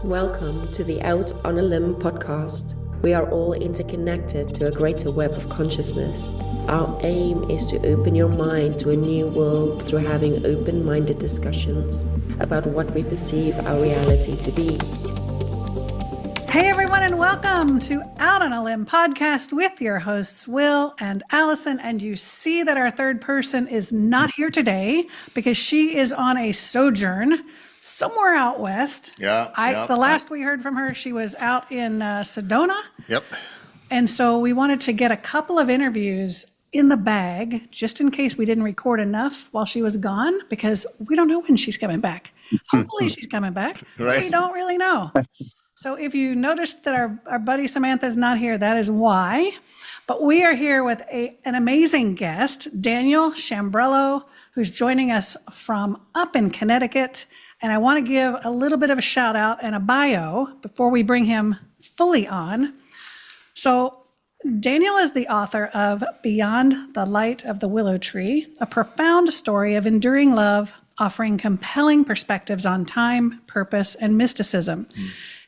Welcome to the Out on a Limb podcast. We are all interconnected to a greater web of consciousness. Our aim is to open your mind to a new world through having open-minded discussions about what we perceive our reality to be. Hey everyone, and welcome to Out on a Limb podcast with your hosts Will and Allison. And you see that our third person is not here today because she is on a sojourn somewhere out west. The last we heard from her, she was out in Sedona. Yep. And so we wanted to get a couple of interviews in the bag just in case we didn't record enough while she was gone, because we don't know when she's coming back. Hopefully she's coming back. Right. We don't really know. So if you noticed that our buddy Samantha is not here, that is why. But we are here with an amazing guest, Daniel Chambrello, who's joining us from up in Connecticut. And I want to give a little bit of a shout out and a bio before we bring him fully on. So Daniel is the author of Beyond the Light of the Willow Tree, a profound story of enduring love, offering compelling perspectives on time, purpose, and mysticism.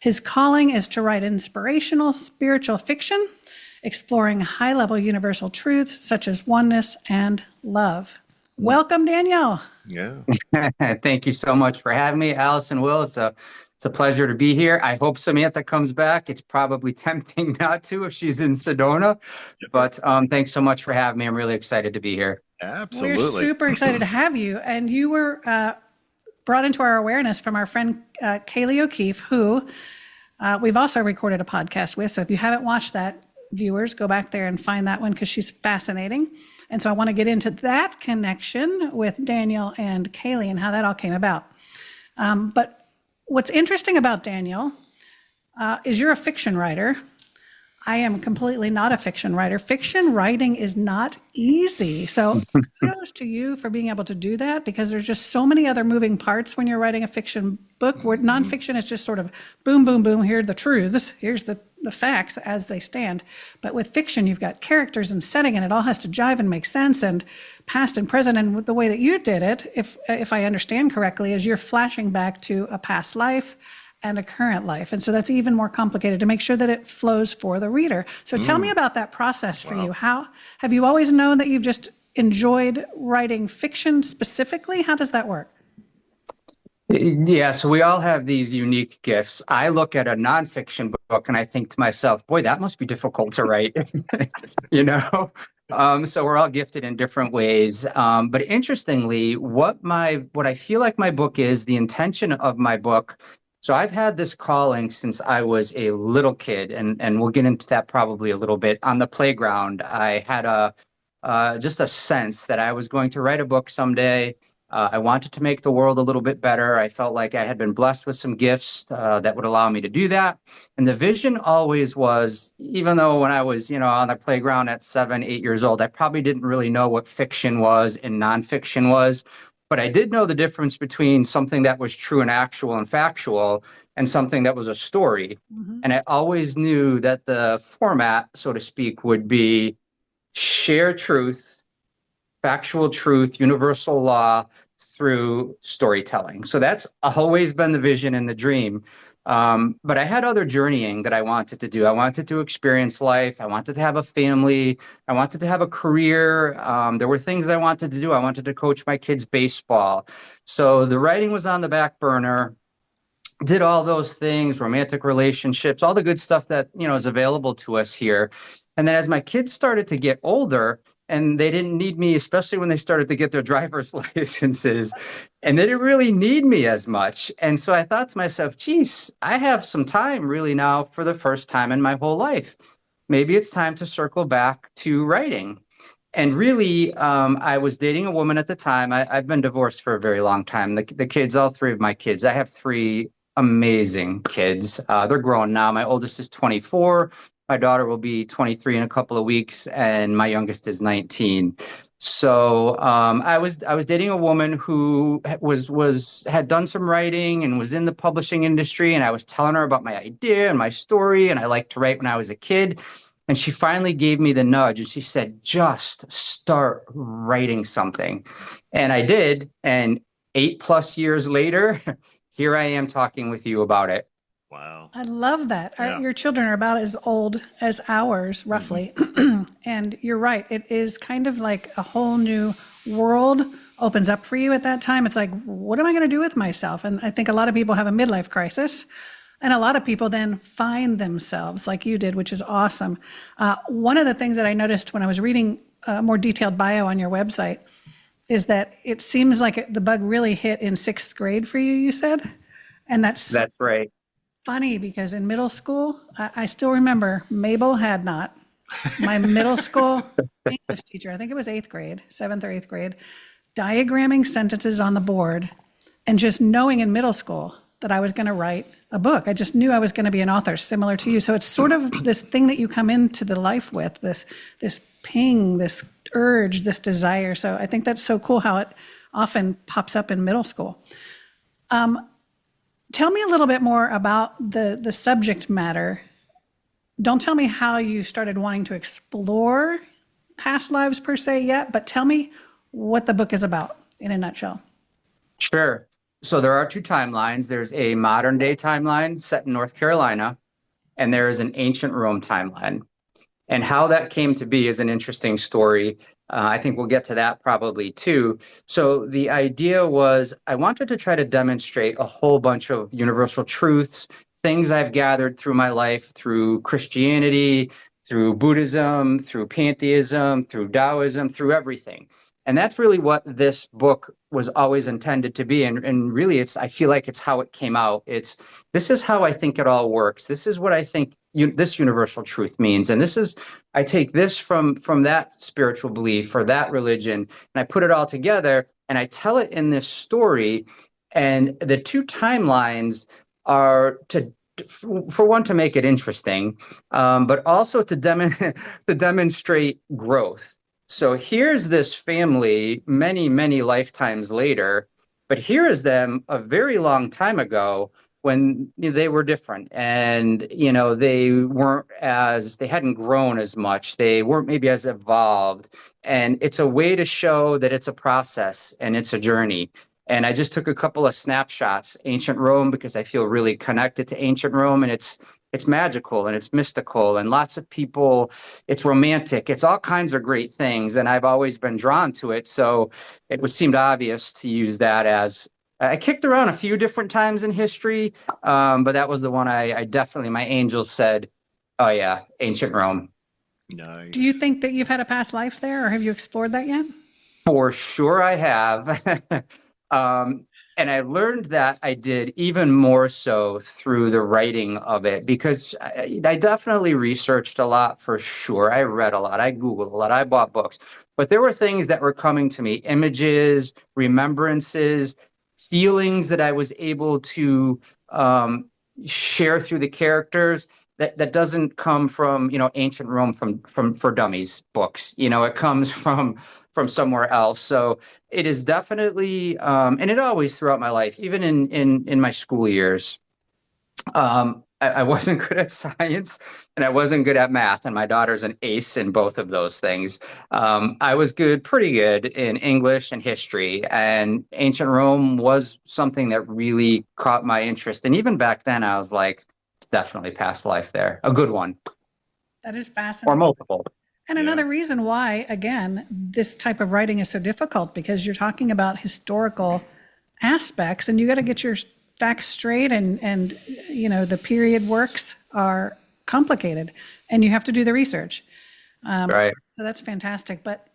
His calling is to write inspirational spiritual fiction, exploring high-level universal truths such as oneness and love. Welcome, Daniel. Yeah. Thank you so much for having me, Allison. Will. It's a pleasure to be here. I hope Samantha comes back. It's probably tempting not to if she's in Sedona, but thanks so much for having me. I'm really excited to be here. Absolutely. We're super excited to have you. And you were brought into our awareness from our friend Kaylee O'Keefe, who we've also recorded a podcast with. So if you haven't watched that, viewers, go back there and find that one because she's fascinating. And so I want to get into that connection with Daniel and Kaylee and how that all came about. But what's interesting about Daniel is you're a fiction writer. I am completely not a fiction writer. Fiction writing is not easy. So kudos to you for being able to do that, because there's just so many other moving parts when you're writing a fiction book. Where nonfiction is just sort of boom, boom, boom, here are the truths, here's the facts as they stand. But with fiction, you've got characters and setting, and it all has to jive and make sense, and past and present. And the way that you did it, if I understand correctly, is you're flashing back to a past life and a current life. And so that's even more complicated to make sure that it flows for the reader. So tell me about that process for you. How have you always known that you've just enjoyed writing fiction specifically? How does that work? Yeah, so we all have these unique gifts. I look at a nonfiction book and I think to myself, boy, that must be difficult to write, you know? So we're all gifted in different ways. But interestingly, what I feel like my book is, the intention of my book. So I've had this calling since I was a little kid, and we'll get into that probably a little bit. On the playground, I had just a sense that I was going to write a book someday. I wanted to make the world a little bit better. I felt like I had been blessed with some gifts that would allow me to do that. And the vision always was, even though when I was, on the playground at 7, 8 years old, I probably didn't really know what fiction was and nonfiction was. But I did know the difference between something that was true and actual and factual and something that was a story. Mm-hmm. And I always knew that the format, so to speak, would be share truth, factual truth, universal law through storytelling. So that's always been the vision and the dream. But I had other journeying that I wanted to do. I wanted to experience life. I wanted to have a family. I wanted to have a career. There were things I wanted to do. I wanted to coach my kids baseball. So the writing was on the back burner. Did all those things, romantic relationships, all the good stuff that, is available to us here. And then as my kids started to get older, and they didn't need me, especially when they started to get their driver's licenses, and they didn't really need me as much. And so I thought to myself, geez, I have some time really now for the first time in my whole life. Maybe it's time to circle back to writing. And really, I was dating a woman at the time. I've been divorced for a very long time. The kids, all 3 of my kids, I have 3 amazing kids. They're grown now. My oldest is 24. My daughter will be 23 in a couple of weeks, and my youngest is 19. So I was dating a woman who had done some writing and was in the publishing industry, and I was telling her about my idea and my story, and I liked to write when I was a kid. And she finally gave me the nudge, and she said, "Just start writing something." And I did, and 8+ years later, here I am talking with you about it. Wow. I love that. Yeah. Your children are about as old as ours, roughly. And you're right. It is kind of like a whole new world opens up for you at that time. It's like, what am I going to do with myself? And I think a lot of people have a midlife crisis. And a lot of people then find themselves like you did, which is awesome. One of the things that I noticed when I was reading a more detailed bio on your website is that it seems like the bug really hit in 6th grade for you, you said? And that's right. funny because in middle school, I still remember Mabel had not. My middle school English teacher, I think it was 8th grade, 7th or 8th grade, diagramming sentences on the board and just knowing in middle school that I was going to write a book. I just knew I was going to be an author, similar to you. So it's sort of this thing that you come into the life with, this ping, this urge, this desire. So I think that's so cool how it often pops up in middle school. Tell me a little bit more about the subject matter. Don't tell me how you started wanting to explore past lives per se yet, but tell me what the book is about in a nutshell. Sure. So there are 2 timelines. There's a modern day timeline set in North Carolina, and there is an ancient Rome timeline. And how that came to be is an interesting story. I think we'll get to that probably too. So the idea was I wanted to try to demonstrate a whole bunch of universal truths, things I've gathered through my life, through Christianity, through Buddhism, through pantheism, through Taoism, through everything. And that's really what this book was always intended to be. And really, I feel like it's how it came out. This is how I think it all works. This is what I think this universal truth means. And I take this from that spiritual belief or that religion, and I put it all together and I tell it in this story. And the 2 timelines are for one, to make it interesting, but also to demonstrate growth. So here's this family many, many lifetimes later, but here is them a very long time ago when they were different and, they hadn't grown as much. They weren't maybe as evolved. And it's a way to show that it's a process and it's a journey. And I just took a couple of snapshots, ancient Rome, because I feel really connected to ancient Rome, and it's magical and it's mystical and lots of people, it's romantic, it's all kinds of great things. And I've always been drawn to it. So it seemed obvious to use that as, I kicked around a few different times in history, but that was the one I definitely, my angels said, oh yeah, ancient Rome. Nice. Do you think that you've had a past life there, or have you explored that yet? For sure I have. And I learned that I did even more so through the writing of it, because I definitely researched a lot for sure. I read a lot, I Googled a lot, I bought books, but there were things that were coming to me, images, remembrances, feelings that I was able to share through the characters that doesn't come from, ancient Rome for dummies books. It comes from somewhere else. So it is definitely, and it always throughout my life, even in my school years, I wasn't good at science and I wasn't good at math, and my daughter's an ace in both of those things. I was pretty good in English and history, and ancient Rome was something that really caught my interest. And even back then I was like, definitely past life there, a good one. That is fascinating. Or multiple. And another reason why, again, this type of writing is so difficult, because you're talking about historical aspects and you got to get your facts straight, and the period works are complicated and you have to do the research. Right. So that's fantastic. But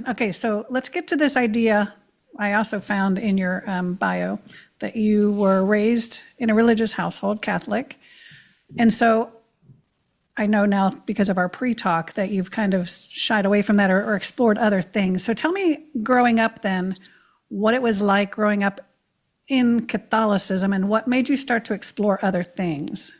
okay, so let's get to this idea. I also found in your bio that you were raised in a religious household, Catholic. And so I know now, because of our pre-talk, that you've kind of shied away from that or explored other things. So tell me, growing up then, what it was like growing up in Catholicism and what made you start to explore other things.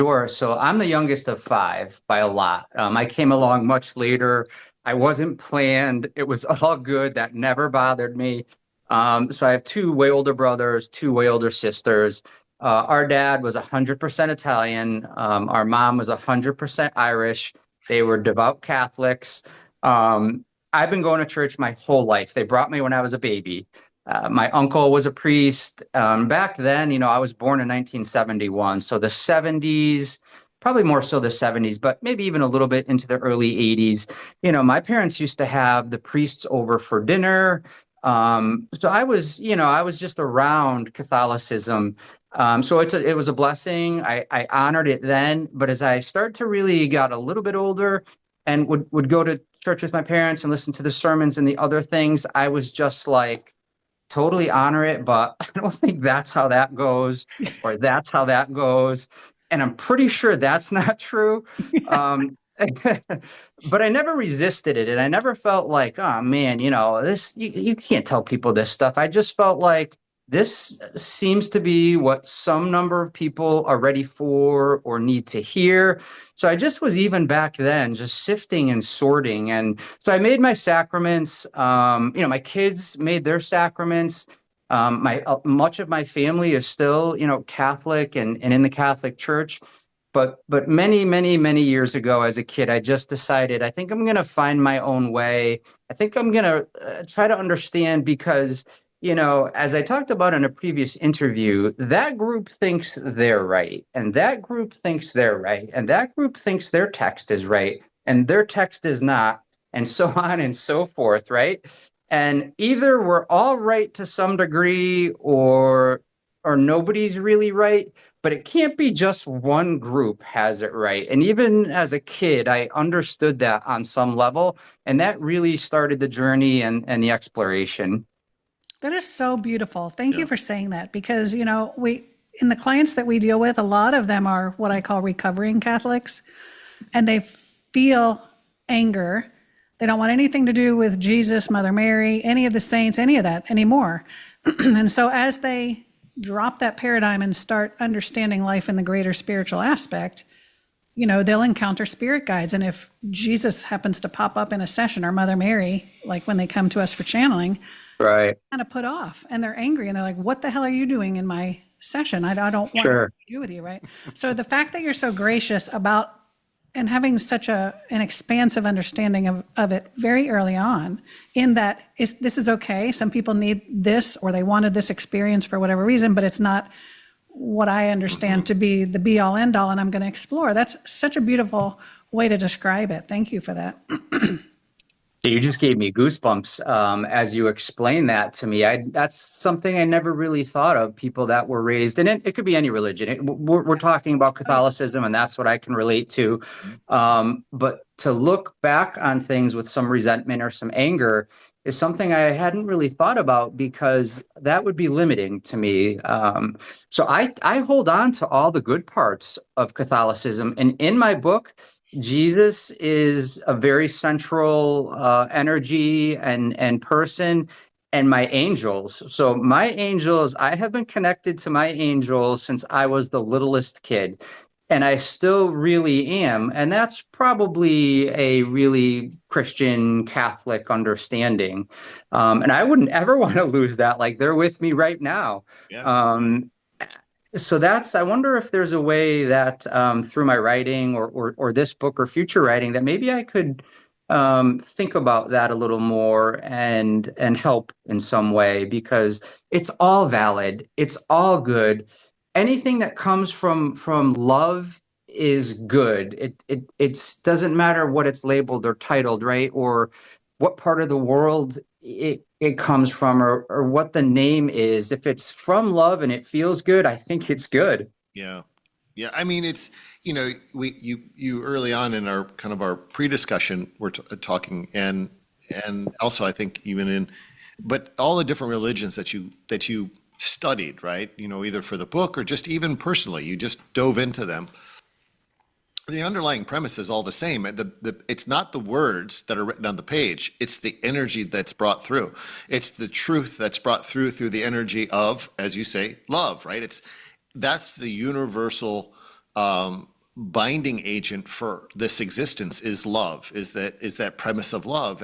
Sure. So I'm the youngest of 5 by a lot. I came along much later. I wasn't planned. It was all good. That never bothered me. So I have 2 way older brothers, 2 way older sisters. Our dad was 100% Italian. Our mom was 100% Irish. They were devout Catholics. I've been going to church my whole life. They brought me when I was a baby. My uncle was a priest. Back then, I was born in 1971. So the 70s, probably more so the 70s, but maybe even a little bit into the early 80s. My parents used to have the priests over for dinner. So I was just around Catholicism. So it was a blessing. I honored it then. But as I started to really got a little bit older and would go to church with my parents and listen to the sermons and the other things, I was just like, totally honor it, but I don't think that's how that goes, or that's how that goes. And I'm pretty sure that's not true. But I never resisted it. And I never felt like, oh man, this, you can't tell people this stuff. I just felt like this seems to be what some number of people are ready for or need to hear. So I just was, even back then, just sifting and sorting. And so I made my sacraments. My kids made their sacraments. Much of my family is still, Catholic and in the Catholic Church. But many, many, many years ago as a kid, I just decided, I think I'm going to find my own way. I think I'm going to try to understand, because as I talked about in a previous interview, that group thinks they're right, and that group thinks they're right, and that group thinks their text is right, and their text is not, and so on and so forth, right? And either we're all right to some degree, or nobody's really right, but it can't be just one group has it right. And even as a kid, I understood that on some level, and that really started the journey and the exploration. That is so beautiful. Thank you for saying that, because, in the clients that we deal with, a lot of them are what I call recovering Catholics, and they feel anger. They don't want anything to do with Jesus, Mother Mary, any of the saints, any of that anymore. And so as they drop that paradigm and start understanding life in the greater spiritual aspect, they'll encounter spirit guides. And if Jesus happens to pop up in a session, or Mother Mary, like when they come to us for channeling, right, kind of put off, and they're angry, and they're like, what the hell are you doing in my session? I don't want to do with you, right? So the fact that you're so gracious about and having such an expansive understanding of it very early on, in that this is okay. Some people need this, or they wanted this experience for whatever reason, but it's not what I understand to be the be all end all, and I'm going to explore. That's such a beautiful way to describe it. Thank you for that. You just gave me goosebumps as you explained that to me. That's something I never really thought of, people that were raised, and it could be any religion. We're talking about Catholicism, and that's what I can relate to. But to look back on things with some resentment or some anger is something I hadn't really thought about, because that would be limiting to me. So I hold on to all the good parts of Catholicism. And in my book, Jesus is a very central energy and person, and my angels. So my angels, I have been connected to my angels since I was the littlest kid, and I still really am. And that's probably a really Christian Catholic understanding. And I wouldn't ever want to lose that. Like, they're with me right now. Yeah. So I wonder if there's a way that through my writing or this book or future writing, that maybe I could think about that a little more and help in some way, because it's all valid. It's all good. Anything that comes from love is good. It doesn't matter what it's labeled or titled, right? Or what part of the world it comes from, or what the name is. If it's from love and it feels good, I think it's good. Yeah. Yeah. I mean, it's, you early on in our kind of our pre-discussion, we're talking, and also I think but all the different religions that you studied, right? Either for the book or just even personally, you just dove into them. The underlying premise is all the same. It's not the words that are written on the page. It's the energy that's brought through. It's the truth that's brought through the energy of, as you say, love, right? That's the universal binding agent for this existence, is love, is that premise of love.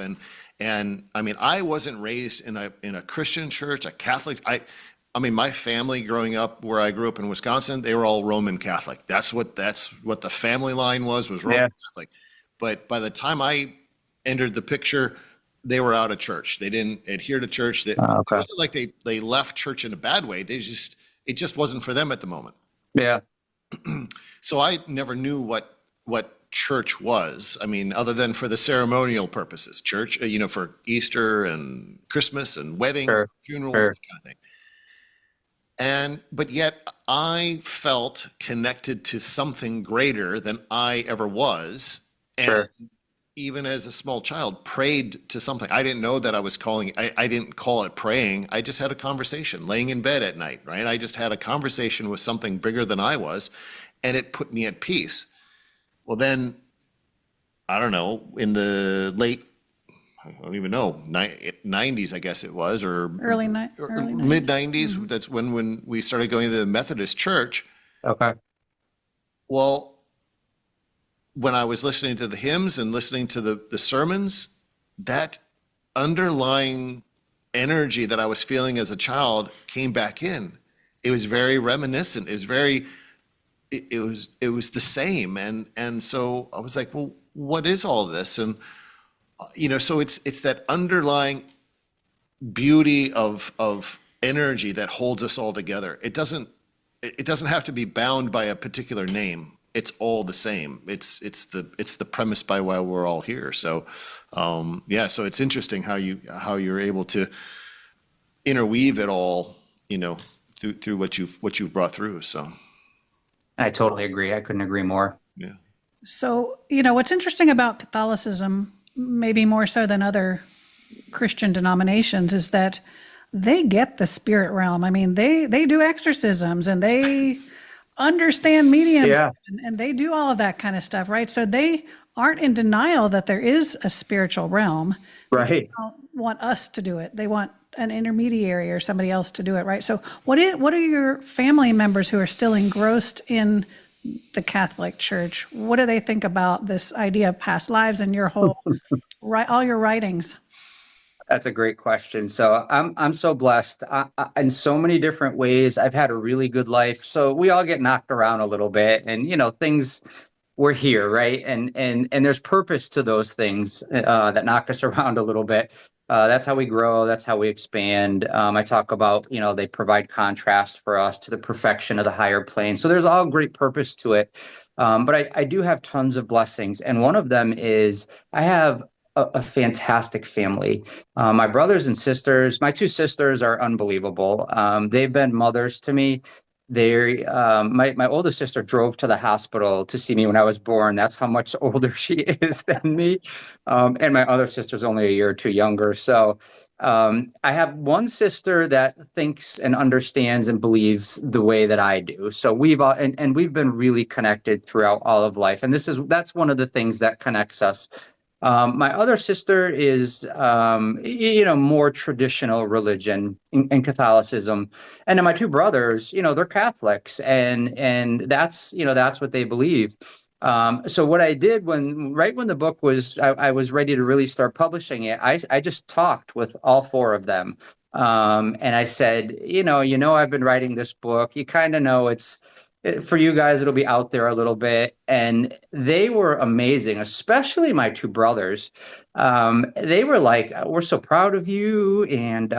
And I mean, I wasn't raised in a Christian church, a Catholic. I mean, my family growing up, where I grew up in Wisconsin, they were all Roman Catholic. That's what the family line was Roman Catholic. But by the time I entered the picture, they were out of church. They didn't adhere to church. It Okay. wasn't like they left church in a bad way. It just wasn't for them at the moment. Yeah. So I never knew what church was. I mean, other than for the ceremonial purposes, church, for Easter and Christmas and wedding, Sure. funeral, Sure. that kind of thing. But yet I felt connected to something greater than I ever was. And Sure. even as a small child, prayed to something. I didn't know that I was calling. I didn't call it praying. I just had a conversation, laying in bed at night, right? I just had a conversation with something bigger than I was, and it put me at peace. Well, then, I don't know, in the late, I don't even know, 90s, I guess it was, or Early mid 90s. That's when we started going to the Methodist church. Okay. Well, when I was listening to the hymns and listening to the sermons, that underlying energy that I was feeling as a child came back in. It was very reminiscent. It was the same. And so I was like, well, what is all this? And, so it's that underlying beauty of energy that holds us all together. It doesn't have to be bound by a particular name. It's all the same. It's the premise by why we're all here. So, so it's interesting how you're able to interweave it all, through what you've brought through. So, I totally agree. I couldn't agree more. yeah. So, what's interesting about Catholicism, maybe more so than other Christian denominations, is that they get the spirit realm. I mean, they do exorcisms and they understand medium, Yeah. and they do all of that kind of stuff, right? So they aren't in denial that there is a spiritual realm. Right. They don't want us to do it. They want an intermediary or somebody else to do it, right? So what are your family members who are still engrossed in the Catholic Church? What do they think about this idea of past lives and your whole, all your writings? That's a great question. So I'm so blessed in so many different ways. I've had a really good life. So we all get knocked around a little bit, and things. We're here, right? And there's purpose to those things that knock us around a little bit. That's how we grow. That's how we expand. I talk about they provide contrast for us to the perfection of the higher plane. So there's all great purpose to it. But I do have tons of blessings, and one of them is I have a fantastic family. My brothers and sisters, my two sisters are unbelievable. They've been mothers to me. My oldest sister drove to the hospital to see me when I was born. That's how much older she is than me. And my other sister's only a year or two younger. So I have one sister that thinks and understands and believes the way that I do. So we've been really connected throughout all of life. And that's one of the things that connects us. My other sister is, more traditional religion in Catholicism. And then my two brothers, they're Catholics, and that's what they believe. So what I did right when the book was, I was ready to really start publishing it, I just talked with all four of them. And I said, I've been writing this book. You kind of know for you guys, it'll be out there a little bit. And they were amazing, especially my two brothers. They were like, we're so proud of you. And,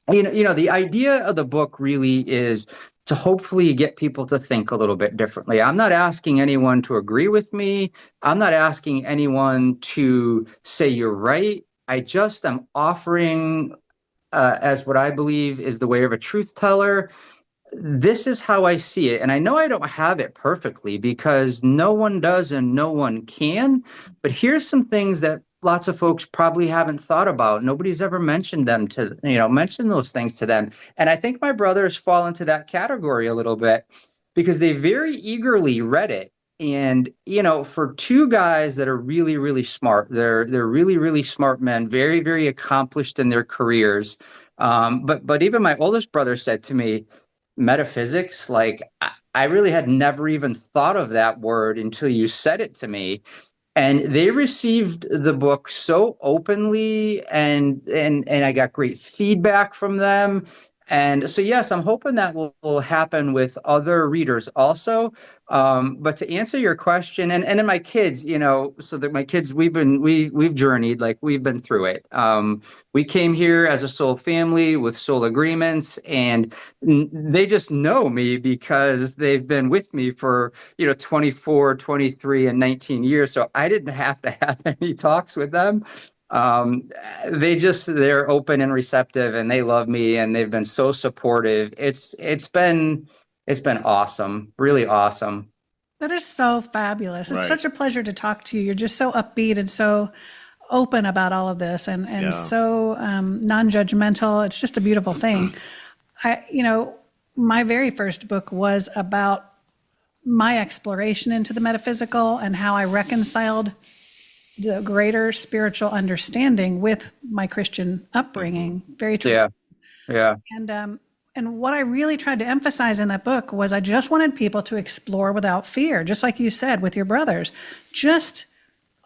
the idea of the book really is to hopefully get people to think a little bit differently. I'm not asking anyone to agree with me. I'm not asking anyone to say you're right. I just am offering, as what I believe is the way of a truth teller. This is how I see it. And I know I don't have it perfectly because no one does and no one can. But here's some things that lots of folks probably haven't thought about. Nobody's ever mentioned those things to them. And I think my brothers fall into that category a little bit because they very eagerly read it. And, for two guys that are really, really smart, they're really, really smart men, very, very accomplished in their careers. But even my oldest brother said to me, metaphysics, like I really had never even thought of that word until you said it to me. And they received the book so openly, and I got great feedback from them. And so, yes, I'm hoping that will happen with other readers also. But to answer your question, and then my kids, so that my kids, we've journeyed, like we've been through it. We came here as a soul family with soul agreements, and they just know me because they've been with me for, 24, 23, and 19 years. So I didn't have to have any talks with them. They're open and receptive, and they love me, and they've been so supportive. It's been awesome, really awesome. That is so fabulous. It's Right. such a pleasure to talk to you. You're just so upbeat and so open about all of this, and so non-judgmental. It's just a beautiful thing. My very first book was about my exploration into the metaphysical and how I reconciled the greater spiritual understanding with my Christian upbringing. Very true. Yeah. And what I really tried to emphasize in that book was I just wanted people to explore without fear, just like you said with your brothers. Just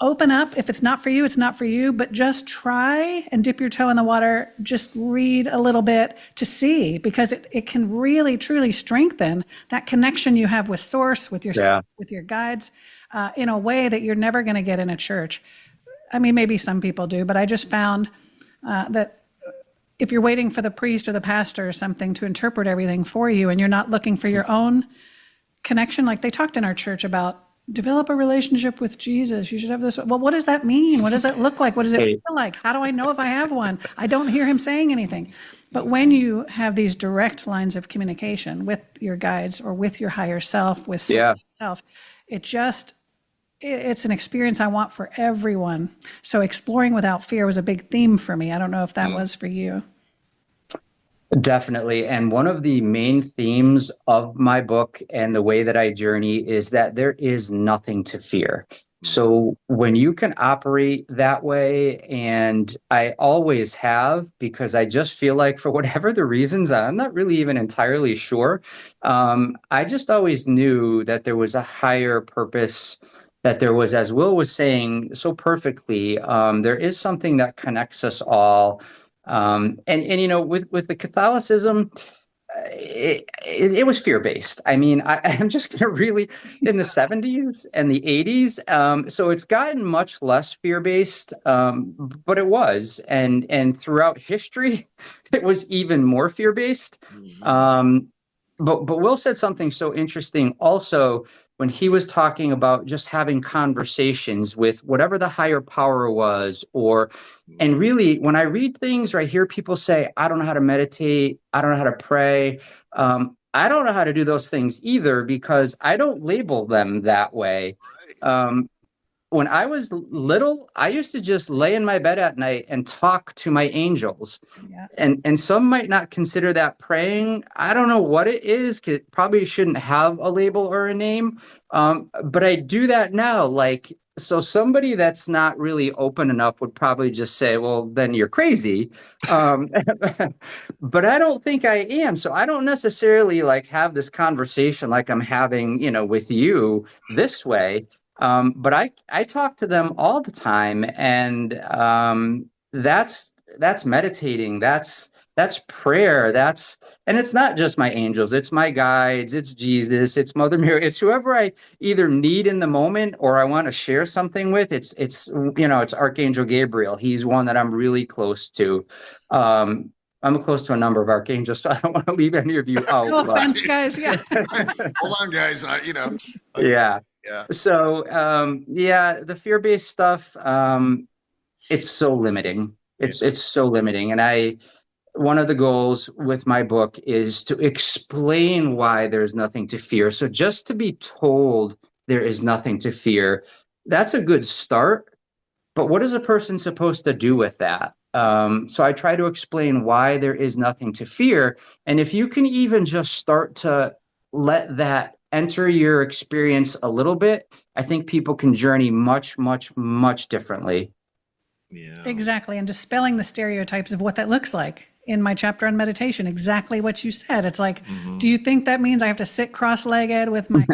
open up. If it's not for you, it's not for you, but just try and dip your toe in the water. Just read a little bit to see, because it can really, truly strengthen that connection you have with Source, with yourself, with your guides, in a way that you're never going to get in a church. I mean, maybe some people do, but I just found that if you're waiting for the priest or the pastor or something to interpret everything for you, and you're not looking for your own connection, like they talked in our church about develop a relationship with Jesus. You should have this. Well, what does that mean? What does that look like? What does it feel like? How do I know if I have one? I don't hear him saying anything. But when you have these direct lines of communication with your guides or with your higher self, with self, it's an experience I want for everyone. So exploring without fear was a big theme for me. I don't know if that was for you. Definitely. And one of the main themes of my book and the way that I journey is that there is nothing to fear. So when you can operate that way, and I always have, because I just feel like for whatever the reasons, I'm not really even entirely sure. I just always knew that there was a higher purpose, that there was, as Will was saying so perfectly, there is something that connects us all. And with the Catholicism, it was fear-based. I mean, I'm just going to really, in the 70s and the 80s, so it's gotten much less fear-based, but it was, and throughout history, it was even more fear-based. But Will said something so interesting also when he was talking about just having conversations with whatever the higher power was, and really, when I read things or I hear people say, I don't know how to meditate, I don't know how to pray, I don't know how to do those things either, because I don't label them that way. When I was little, I used to just lay in my bed at night and talk to my angels. Yeah. And some might not consider that praying. I don't know what it is. It probably shouldn't have a label or a name. But I do that now. So somebody that's not really open enough would probably just say, well, then you're crazy. But I don't think I am. So I don't necessarily have this conversation like I'm having, with you this way. But I talk to them all the time, and that's meditating. That's prayer. And it's not just my angels. It's my guides. It's Jesus. It's Mother Mary. It's whoever I either need in the moment or I want to share something with. It's Archangel Gabriel. He's one that I'm really close to. I'm close to a number of archangels, so I don't want to leave any of you out. No offense, guys. Yeah. Hold on, guys. Yeah. Yeah. So, the fear-based stuff, it's so limiting. It's so limiting. And one of the goals with my book is to explain why there's nothing to fear. So just to be told there is nothing to fear, that's a good start. But what is a person supposed to do with that? So I try to explain why there is nothing to fear. And if you can even just start to let that enter your experience a little bit, I think people can journey much, much, much differently. Yeah. Exactly. And dispelling the stereotypes of what that looks like. In my chapter on meditation, exactly what you said. It's like, do you think that means I have to sit cross-legged with my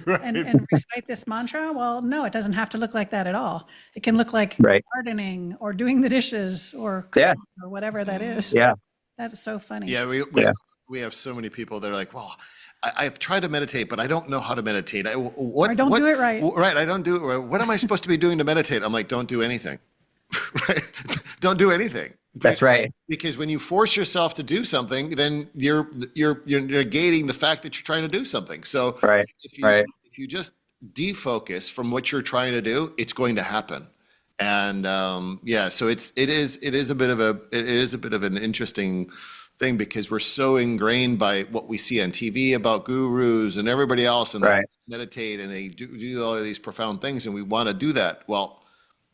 and recite this mantra? Well, no, it doesn't have to look like that at all. It can look like gardening or doing the dishes or cooking or whatever that is. Yeah. That's so funny. Yeah, Yeah. we have so many people that are like, well, I've tried to meditate, but I don't know how to meditate. I don't do it right. Right, I don't do it right. What am I supposed to be doing to meditate? I'm like, don't do anything. Right? Don't do anything. That's right. Because when you force yourself to do something, then you're negating the fact that you're trying to do something. So Right. if you just defocus from what you're trying to do, it's going to happen. And so it is a bit of an interesting thing, because we're so ingrained by what we see on TV about gurus and everybody else, and they meditate and they do all of these profound things, and we want to do that. Well,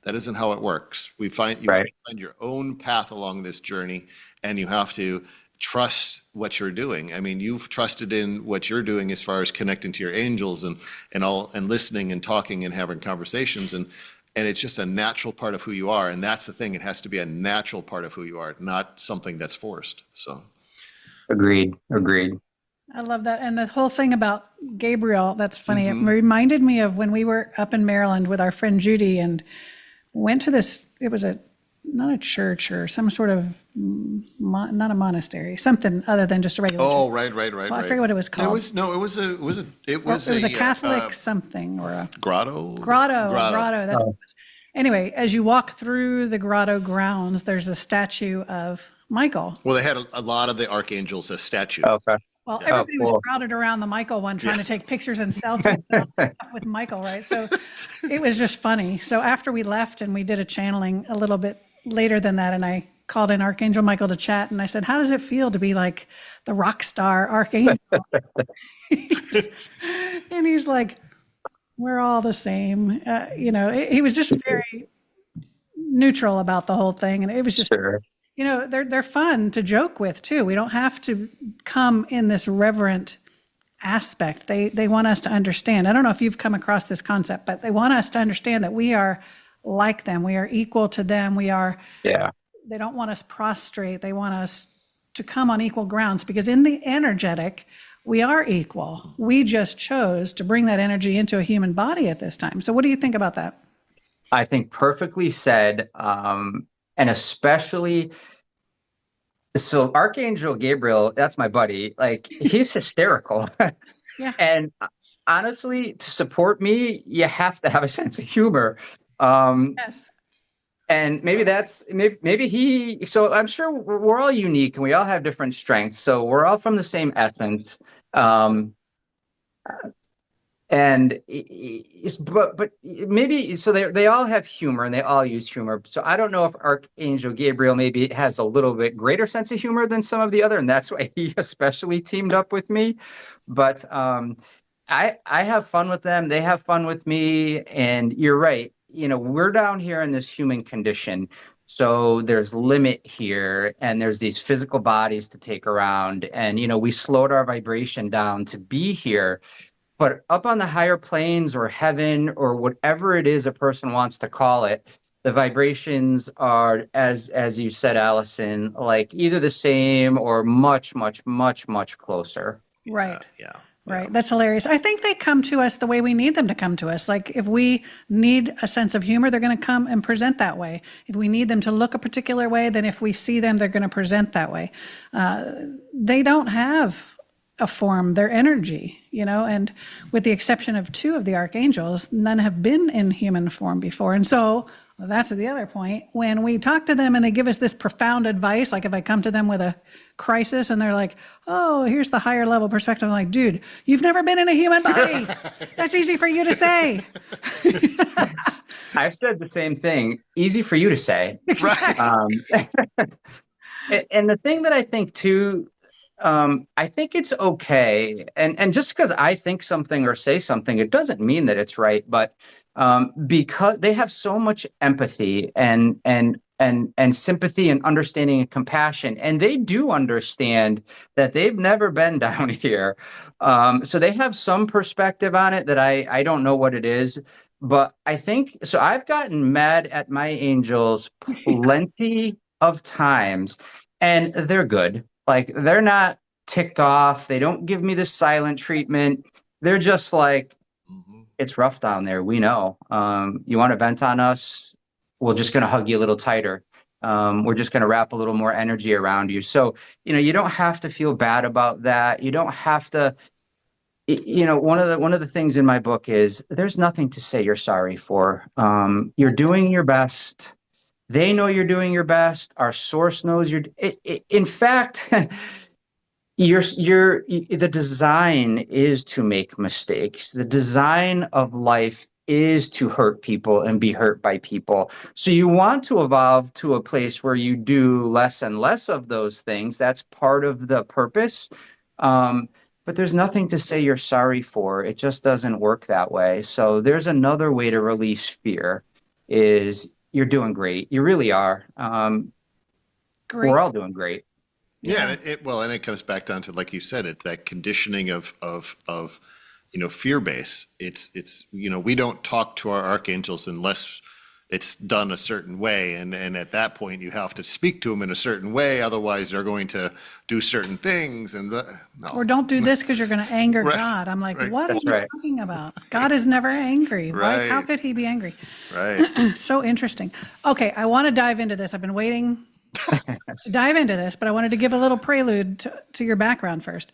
that isn't how it works. You have to find your own path along this journey, and you have to trust what you're doing. I mean, you've trusted in what you're doing as far as connecting to your angels and listening and talking and having conversations, and it's just a natural part of who you are. And that's the thing. It has to be a natural part of who you are, not something that's forced. So. Agreed. I love that. And the whole thing about Gabriel, that's funny. It reminded me of when we were up in Maryland with our friend Judy and went to this, it was not a church or some sort of, not a monastery, something other than just a regular church. Oh, right. Well, I forget what it was called. It was a Catholic something, or a grotto. Grotto. That's what it was. Anyway, as you walk through the grotto grounds, there's a statue of Michael. Well, they had a lot of the archangels as statues. Okay. Well, everybody was crowded around the Michael one, trying to take pictures and selfies and all that stuff with Michael, right? So it was just funny. So after we left and we did a channeling a little bit later than that, and I called in Archangel Michael to chat, and I said, how does it feel to be like the rock star Archangel? And he's like, we're all the same. He was just very neutral about the whole thing. And it was just, they're fun to joke with too. We don't have to come in this reverent aspect. They want us to understand. I don't know if you've come across this concept, but they want us to understand that we are like them. We are equal to them. They don't want us prostrate. They want us to come on equal grounds, because in the energetic, we are equal. We just chose to bring that energy into a human body at this time. So what do you think about that? I think perfectly said. And especially, so Archangel Gabriel, that's my buddy. Like, he's hysterical. Yeah. And honestly, to support me, you have to have a sense of humor. Yes. And maybe so I'm sure we're all unique and we all have different strengths. So we're all from the same essence. But maybe, so they all have humor and they all use humor. So I don't know if Archangel Gabriel maybe has a little bit greater sense of humor than some of the other, and that's why he especially teamed up with me. But I have fun with them. They have fun with me. And you're right. We're down here in this human condition. So there's limit here, and there's these physical bodies to take around. And, we slowed our vibration down to be here. But up on the higher planes or heaven or whatever it is a person wants to call it, the vibrations are, as you said, Allison, like either the same or much, much, much, much closer. Right. Yeah. Right. That's hilarious. I think they come to us the way we need them to come to us. Like, if we need a sense of humor, they're going to come and present that way. If we need them to look a particular way, then if we see them, they're going to present that way. They don't have a form, their energy, and with the exception of 2 of the archangels, none have been in human form before. And so that's the other point. When we talk to them and they give us this profound advice, like if I come to them with a crisis and they're like, oh, here's the higher level perspective. I'm like, dude, you've never been in a human body. That's easy for you to say. I've said the same thing. Easy for you to say. Right. And the thing that I think too, I think it's okay. And just because I think something or say something, it doesn't mean that it's right. But because they have so much empathy and sympathy and understanding and compassion, and they do understand that they've never been down here. So they have some perspective on it that I don't know what it is. But I think, so I've gotten mad at my angels plenty of times, and they're good. Like, they're not ticked off. They don't give me the silent treatment. They're just like, it's rough down there. We know. You want to vent on us? We're just going to hug you a little tighter. We're just going to wrap a little more energy around you. So, you don't have to feel bad about that. You don't have to, one of the things in my book is there's nothing to say you're sorry for. You're doing your best. They know you're doing your best. Our source knows in fact, the design is to make mistakes. The design of life is to hurt people and be hurt by people. So you want to evolve to a place where you do less and less of those things. That's part of the purpose. But there's nothing to say you're sorry for. It just doesn't work that way. So there's another way to release fear is you're doing great. You really are. Great. We're all doing great. Yeah, and it comes back down to, like you said, it's that conditioning of fear base. It's we don't talk to our archangels unless it's done a certain way, and at that point you have to speak to them in a certain way, otherwise they're going to do certain things, or don't do this because you're going to anger Right, God. I'm like, right. what are you talking about? God is never angry. Why? How Right. could he be angry? Right. So interesting. Okay, I want to dive into this. I've been waiting to dive into this, but I wanted to give a little prelude to your background first.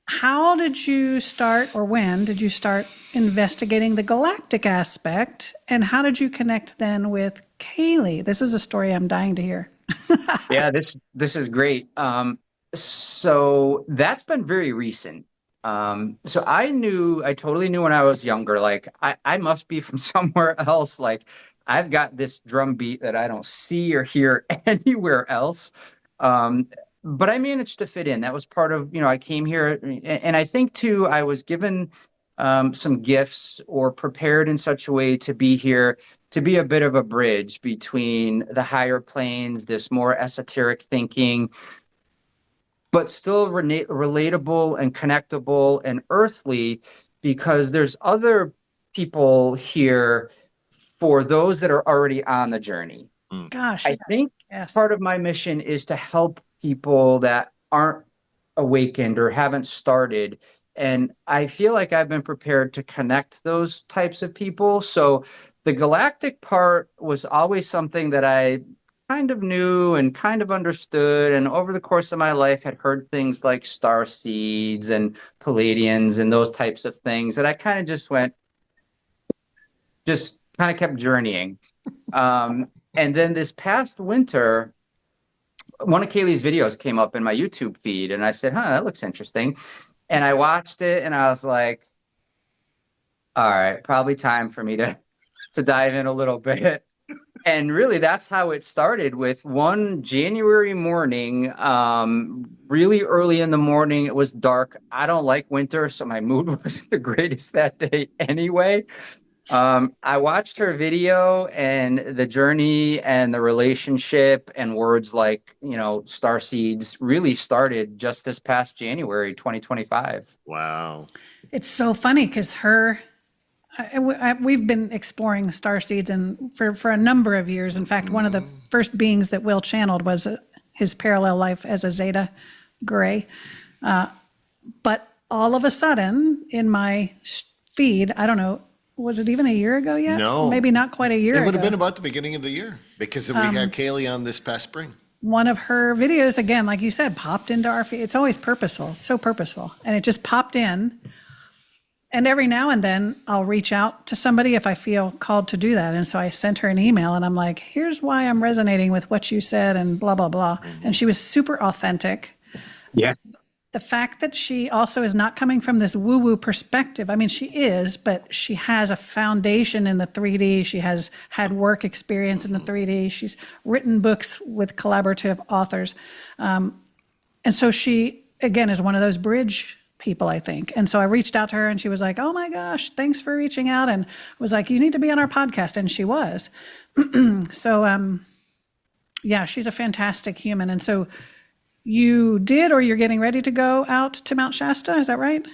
How did you start, or when did you start investigating the galactic aspect, and how did you connect then with Kaylee? This is a story I'm dying to hear. Yeah, this is great. So that's been very recent. So I totally knew when I was younger, like I must be from somewhere else. Like I've got this drum beat that I don't see or hear anywhere else. But I managed to fit in. That was part of, I came here, and I think too, I was given some gifts or prepared in such a way to be here, to be a bit of a bridge between the higher planes, this more esoteric thinking, but still relatable and connectable and earthly, because there's other people here for those that are already on the journey. Gosh, I think part of my mission is to help people that aren't awakened or haven't started. And I feel like I've been prepared to connect those types of people. So the galactic part was always something that I kind of knew and kind of understood. And over the course of my life had heard things like star seeds and Palladians and those types of things. And I kind of just kept journeying. And then this past winter, one of Kaylee's videos came up in my YouTube feed, and I said, that looks interesting. And I watched it, and I was like, all right, probably time for me to dive in a little bit. And really, that's how it started, with one January morning, really early in the morning. It was dark. I don't like winter, so my mood wasn't the greatest that day anyway. I watched her video, and the journey and the relationship and words like, star seeds really started just this past January, 2025. Wow. It's so funny because we've been exploring star seeds for a number of years. In fact, one of the first beings that Will channeled was his parallel life as a Zeta Gray. But all of a sudden in my feed, I don't know, was it even a year ago yet? No. Maybe not quite a year ago. It would have been about the beginning of the year, because we had Kaylee on this past spring. One of her videos, again, like you said, popped into our feed. It's always purposeful, so purposeful. And it just popped in. And every now and then I'll reach out to somebody if I feel called to do that. And so I sent her an email, and I'm like, here's why I'm resonating with what you said and blah, blah, blah. And she was super authentic. Yeah. The fact that she also is not coming from this woo-woo perspective. I mean, she is, but she has a foundation in the 3D. She has had work experience in the 3D. She's written books with collaborative authors. And so she, again, is one of those bridge people, I think. And so I reached out to her, and she was like, oh my gosh, thanks for reaching out. And was like, you need to be on our podcast. And she was. So, yeah, she's a fantastic human. And so you did, or you're getting ready to go out to Mount Shasta, is that right?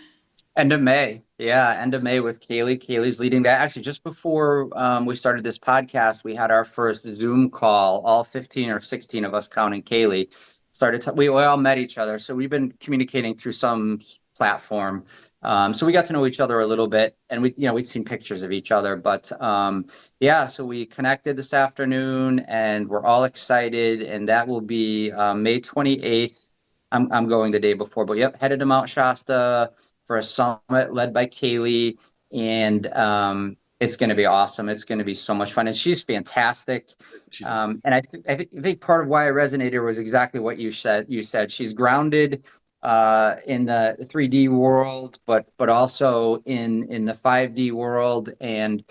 End of May. Yeah, end of May with Kaylee. Kaylee's leading that. Actually, just before we started this podcast, we had our first Zoom call, all 15 or 16 of us counting Kaylee. We all met each other. So we've been communicating through some platform. So we got to know each other a little bit, and we'd seen pictures of each other, but so we connected this afternoon, and we're all excited, and that will be May 28th. I'm going the day before, but headed to Mount Shasta for a summit led by Kaylee, and it's going to be awesome. It's going to be so much fun, and she's fantastic. And I think part of why I resonated was exactly what you said. She's grounded in the 3D world, but also in the 5D world, and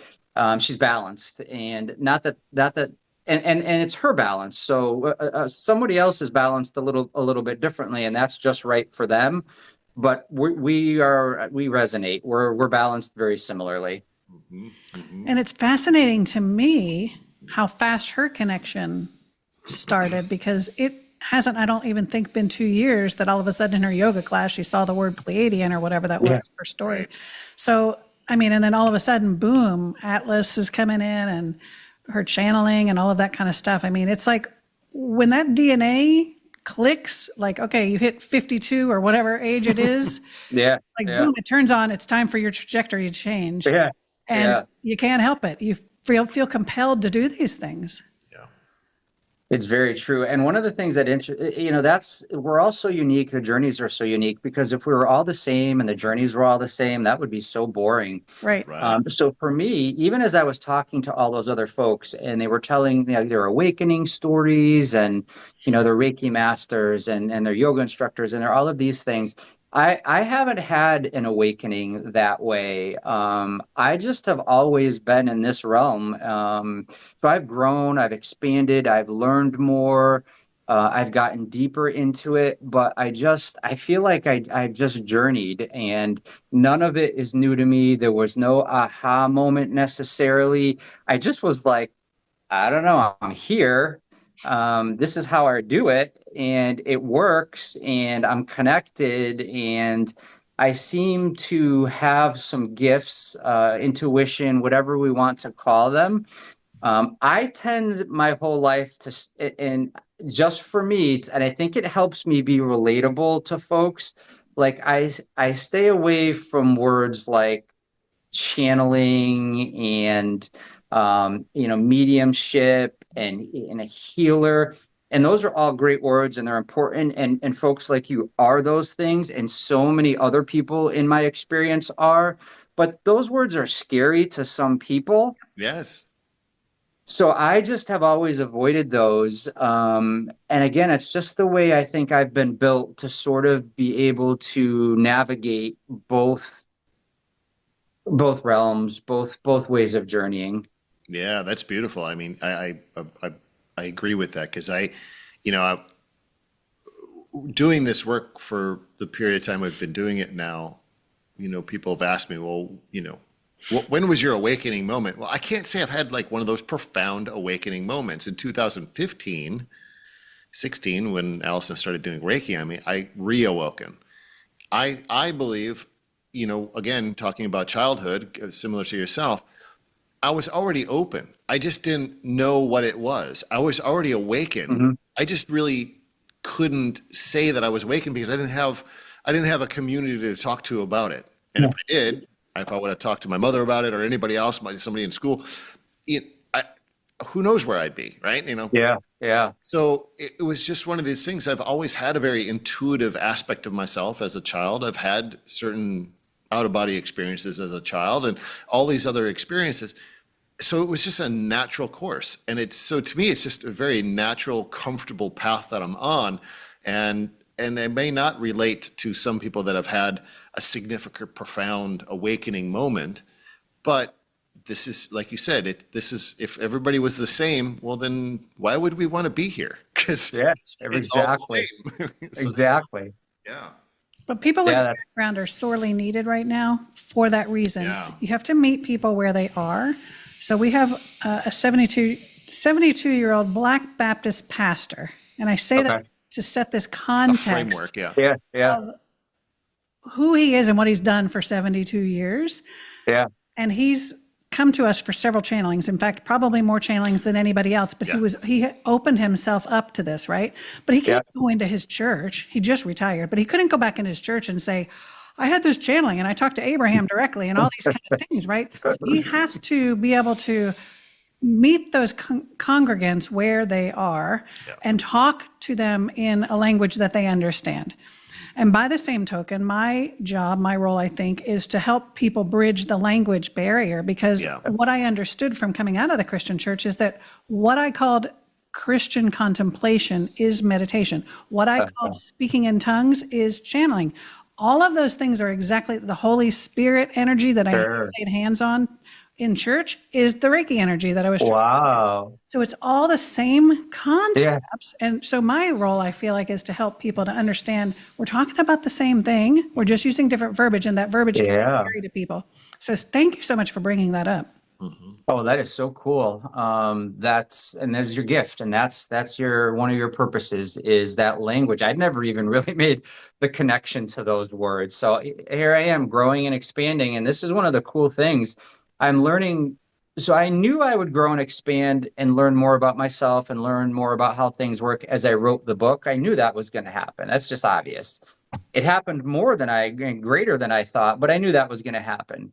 she's balanced, and not that and it's her balance. So somebody else is balanced a little bit differently, and that's just right for them. But we resonate. We're balanced very similarly. And it's fascinating to me how fast her connection started, because it hasn't, I don't even think, been 2 years that all of a sudden in her yoga class she saw the word Pleiadian or whatever that was, her story. So, I mean, and then all of a sudden, boom, Atlas is coming in and her channeling and all of that kind of stuff. I mean, it's like when that DNA clicks, like, okay, you hit 52 or whatever age it is. It's like, boom, it turns on, it's time for your trajectory to change. And you can't help it. You feel compelled to do these things. It's very true. And one of the things that, we're all so unique. The journeys are so unique, because if we were all the same and the journeys were all the same, that would be so boring. Right. So for me, even as I was talking to all those other folks, and they were telling their awakening stories, and, their Reiki masters and their yoga instructors, and they're all of these things, I haven't had an awakening that way. I just have always been in this realm. So I've grown, I've expanded, I've learned more, I've gotten deeper into it, but I feel like I just journeyed, and none of it is new to me. There was no aha moment necessarily. I just was like, I don't know, I'm here. This is how I do it, and it works, and I'm connected, and I seem to have some gifts, intuition, whatever we want to call them. I tend my whole life and just for me, and I think it helps me be relatable to folks. Like I stay away from words like channeling and mediumship and a healer, and those are all great words, and they're important, and folks like you are those things, and so many other people in my experience are, but those words are scary to some people. Yes. So I just have always avoided those, and again, it's just the way I think I've been built to sort of be able to navigate both realms, both ways of journeying. Yeah, that's beautiful. I mean, I agree with that, because I doing this work for the period of time I've been doing it now, people have asked me, well, when was your awakening moment? Well, I can't say I've had like one of those profound awakening moments. In 2015, 16, when Allison started doing Reiki on me, I reawoken. I believe, again, talking about childhood, similar to yourself, I was already open. I just didn't know what it was. I was already awakened. Mm-hmm. I just really couldn't say that I was awakened, because I didn't have a community to talk to about it. And if I did, if I would have talked to my mother about it, or anybody else, somebody in school, who knows where I'd be, right? Yeah. So it was just one of these things. I've always had a very intuitive aspect of myself as a child. I've had certain out-of-body experiences as a child, and all these other experiences. So it was just a natural course. And to me, it's just a very natural, comfortable path that I'm on. And it may not relate to some people that have had a significant, profound awakening moment, but this is, like you said, if everybody was the same, well, then why would we want to be here? Because it's all the same. Exactly. Yeah. But people with background are sorely needed right now for that reason. Yeah. You have to meet people where they are. So we have a 72-year-old Black Baptist pastor. And I say that to set this context. A framework, of who he is and what he's done for 72 years. Yeah. And he's come to us for several channelings. In fact, probably more channelings than anybody else, but he opened himself up to this, right? But he can't go into his church. He just retired, but he couldn't go back in his church and say, I had this channeling and I talked to Abraham directly and all these kind of things, right? So he has to be able to meet those congregants where they are and talk to them in a language that they understand. And by the same token, my job, my role, I think, is to help people bridge the language barrier, because what I understood from coming out of the Christian church is that what I called Christian contemplation is meditation. What I called speaking in tongues is channeling. All of those things are exactly the Holy Spirit energy that I laid hands on in church is the Reiki energy that I was. Wow. So it's all the same concepts. Yeah. And so my role, I feel like, is to help people to understand we're talking about the same thing. We're just using different verbiage, and that verbiage can vary to people. So thank you so much for bringing that up. Mm-hmm. Oh, that is so cool. There's your gift, and that's one of your purposes is that language. I'd never even really made the connection to those words. So here I am growing and expanding, and this is one of the cool things I'm learning. So I knew I would grow and expand and learn more about myself and learn more about how things work as I wrote the book. I knew that was going to happen. That's just obvious. It happened greater than I thought, but I knew that was going to happen.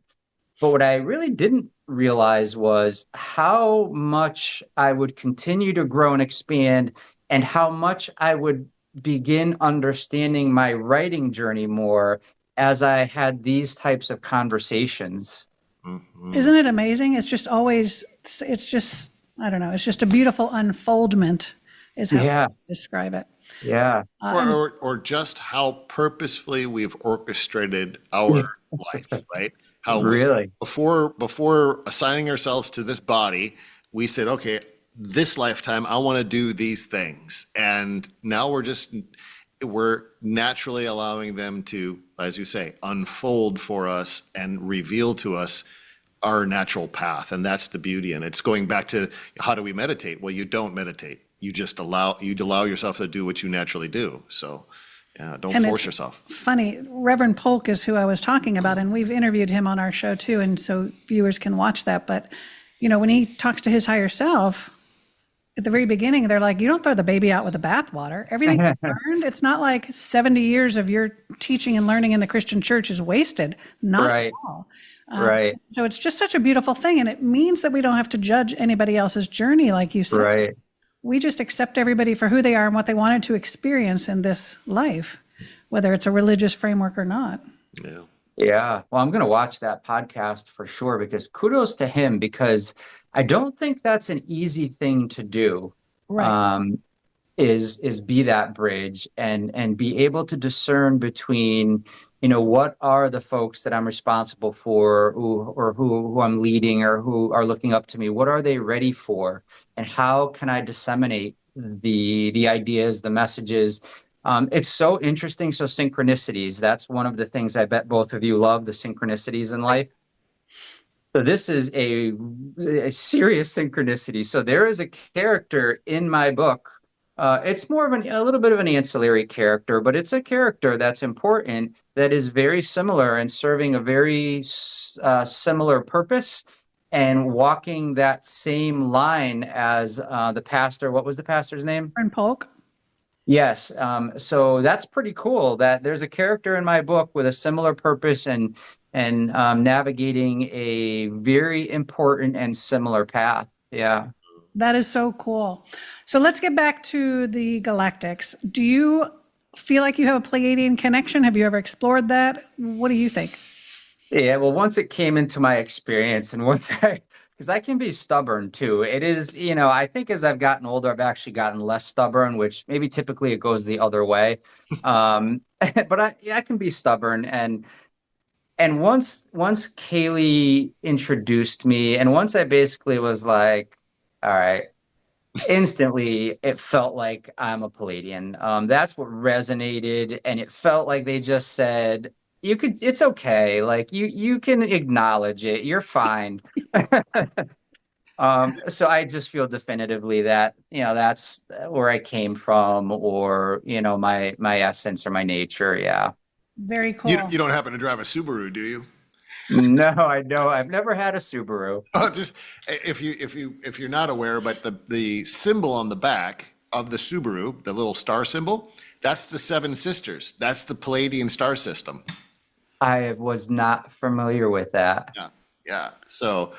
But what I really didn't realize was how much I would continue to grow and expand, and how much I would begin understanding my writing journey more as I had these types of conversations. Mm-hmm. Isn't it amazing? It's just I don't know. It's just a beautiful unfoldment is how I describe it. Yeah. Or just how purposefully we've orchestrated our life, right? How really before assigning ourselves to this body, we said, okay, this lifetime, I want to do these things. And now we're naturally allowing them to, as you say, unfold for us and reveal to us our natural path. And that's the beauty. And it's going back to, how do we meditate? Well, you don't meditate. You just allow yourself to do what you naturally do. So don't force yourself. Funny, Reverend Polk is who I was talking about, and we've interviewed him on our show too, and so viewers can watch that. But, when he talks to his higher self, at the very beginning, they're like, you don't throw the baby out with the bathwater. Everything you learned, it's not like 70 years of your teaching and learning in the Christian church is wasted. Not at all. Right. So it's just such a beautiful thing, and it means that we don't have to judge anybody else's journey, like you said. Right. We just accept everybody for who they are and what they wanted to experience in this life, whether it's a religious framework or not. Yeah. Yeah. Well, I'm going to watch that podcast for sure, because kudos to him, because I don't think that's an easy thing to do. Right. Is be that bridge and be able to discern between, what are the folks that I'm responsible for, who I'm leading, or who are looking up to me? What are they ready for? And how can I disseminate the ideas, the messages? It's so interesting. So synchronicities, that's one of the things I bet both of you love, the synchronicities in life. So this is a serious synchronicity. So there is a character in my book. It's more of a little bit of an ancillary character, but it's a character that's important, that is very similar and serving a very similar purpose and walking that same line as the pastor. What was the pastor's name? Reverend Polk. Yes. So that's pretty cool that there's a character in my book with a similar purpose and navigating a very important and similar path. Yeah. That is so cool. So let's get back to the galactics. Do you feel like you have a Pleiadian connection? Have you ever explored that? What do you think? Yeah, well, once it came into my experience, and because I can be stubborn too. It is, I think as I've gotten older, I've actually gotten less stubborn, which maybe typically it goes the other way. But I can be stubborn. And once Kaylee introduced me, and once I basically was like, all right, instantly it felt like I'm a Pleiadian. That's what resonated, and it felt like they just said, it's okay, like you can acknowledge it, you're fine. So I just feel definitively that that's where I came from, or my essence or my nature. Yeah. Very cool. You don't happen to drive a Subaru, do you? No, I know. I've never had a Subaru. Just if you're not aware, but the symbol on the back of the Subaru, the little star symbol, that's the Seven Sisters. That's the Pleiadian star system. I was not familiar with that. Yeah. Yeah. So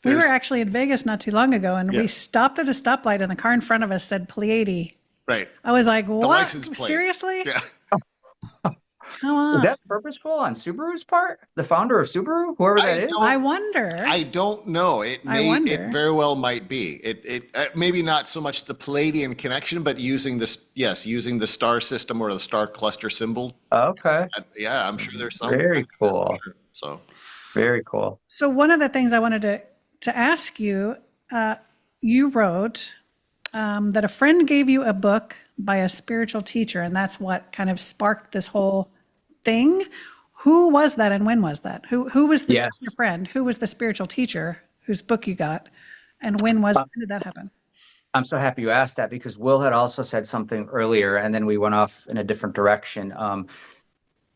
We were there's, actually in Vegas not too long ago, and Yeah. we stopped at a stoplight, and the car in front of us said Pleiade. right. I was like, what? license plate. Seriously? Yeah. Come on. Is that purposeful on Subaru's part? The founder of Subaru, whoever I that is? don't- I wonder. I don't know. It wonder. it very well might be. It maybe not so much the Palladian connection, but using the star system or the star cluster symbol. Okay. Yeah, I'm sure there's some. Very cool. So Very cool. So one of the things I wanted to ask you, you wrote that a friend gave you a book by a spiritual teacher, and that's what kind of sparked this whole thing. Who was that, and when was that? Who was your friend? Who was the spiritual teacher whose book you got, and when did that happen? I'm so happy you asked that, because Will had also said something earlier, and then we went off in a different direction.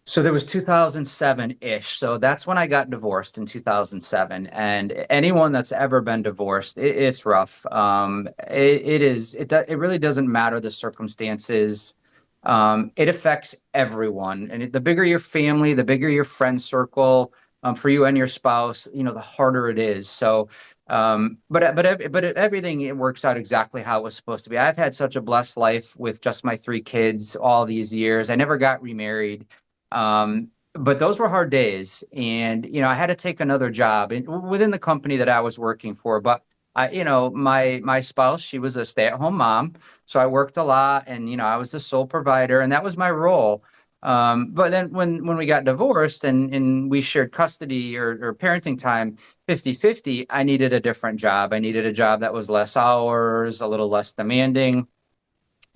So there was 2007-ish. So that's when I got divorced in 2007. And anyone that's ever been divorced, it's rough. It really doesn't matter the circumstances. It affects everyone. And the bigger your family, the bigger your friend circle, for you and your spouse, the harder it is. So, but everything, it works out exactly how it was supposed to be. I've had such a blessed life with just my 3 kids all these years. I never got remarried. But those were hard days, and, I had to take another job within the company that I was working for. But my spouse, she was a stay-at-home mom. So I worked a lot, and, I was the sole provider, and that was my role. But then when we got divorced and we shared custody or parenting time 50-50, I needed a different job. I needed a job that was less hours, a little less demanding.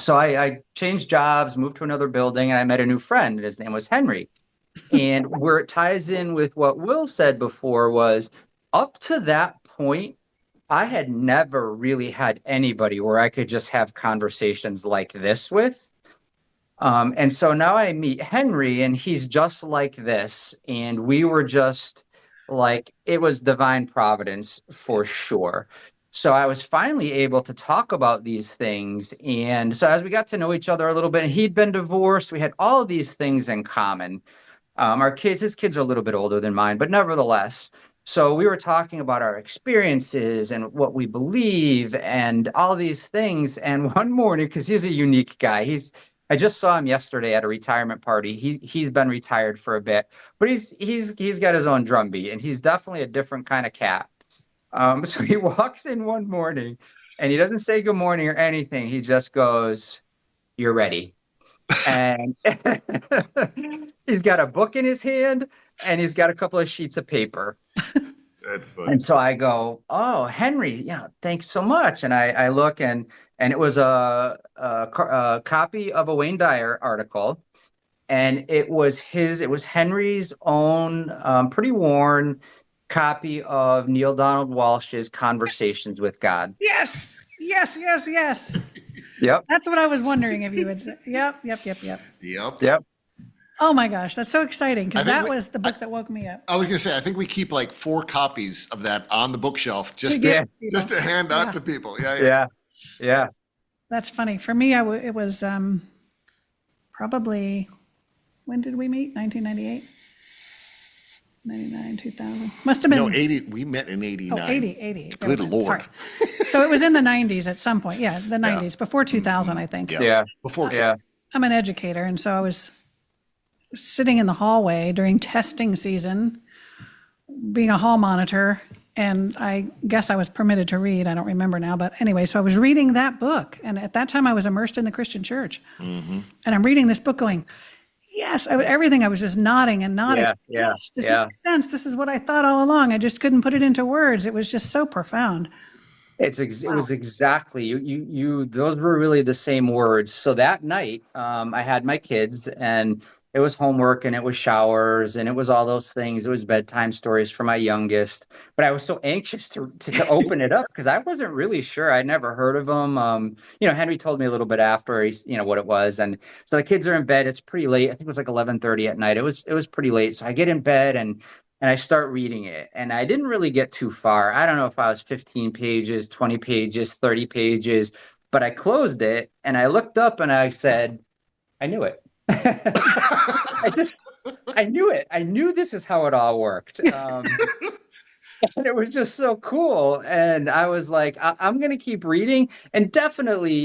So I changed jobs, moved to another building, and I met a new friend, and his name was Henry. And where it ties in with what Will said before was, up to that point, I had never really had anybody where I could just have conversations like this with. And so now I meet Henry, and he's just like this. And we were just like, it was divine providence for sure. So I was finally able to talk about these things. And so as we got to know each other a little bit, and he'd been divorced, we had all of these things in common. His kids are a little bit older than mine, but nevertheless. So we were talking about our experiences and what we believe and all these things. And one morning, because he's a unique guy, I just saw him yesterday at a retirement party. He's been retired for a bit, but he's got his own drumbeat, and he's definitely a different kind of cat. So he walks in one morning, and he doesn't say good morning or anything. He just goes, "You're ready." And he's got a book in his hand, and he's got a couple of sheets of paper. That's funny. And so I go, "Oh, Henry, thanks so much." And I look, and it was a copy of a Wayne Dyer article, and it was Henry's own, pretty worn copy of Neil Donald Walsh's Conversations with God. Yes. Yep. That's what I was wondering if you would say. Yep. Yep. Oh my gosh, that's so exciting, because that we- was the book that woke me up. I was going to say, I think we keep like 4 copies of that on the bookshelf just To to, give just to people. hand out Yeah. to people. Yeah. Yeah. That's funny. For me, it was probably, when did we meet? 1998? 99, 2000. Must have been. No, 80. We met in 89. 80. Good Lord. Sorry. So it was in the 90s at some point. Yeah, the 90s, before 2000, I think. Yeah. Before. Yeah. I'm an educator, and so I was sitting in the hallway during testing season, being a hall monitor, and I guess I was permitted to read. I don't remember now, but anyway, so I was reading that book, and at that time I was immersed in the Christian church. And I'm reading this book going, yes, everything. I was just nodding and nodding. Yeah. Yes, this makes sense. This is what I thought all along. I just couldn't put it into words. It was just so profound. It was exactly you. Those were really the same words. So that night, I had my kids, and it was homework, and it was showers, and it was all those things. It was bedtime stories for my youngest. But I was so anxious to open it up, because I wasn't really sure. I'd never heard of them. Henry told me a little bit after what it was, and so the kids are in bed. It's pretty late. I think it was like 11:30 at night. It was pretty late. So I get in bed and I start reading it, and I didn't really get too far. I don't know if I was 15 pages, 20 pages, 30 pages, but I closed it and I looked up and I said, I knew it. I knew it. I knew this is how it all worked. And it was just so cool. And I was like, I'm going to keep reading. And definitely,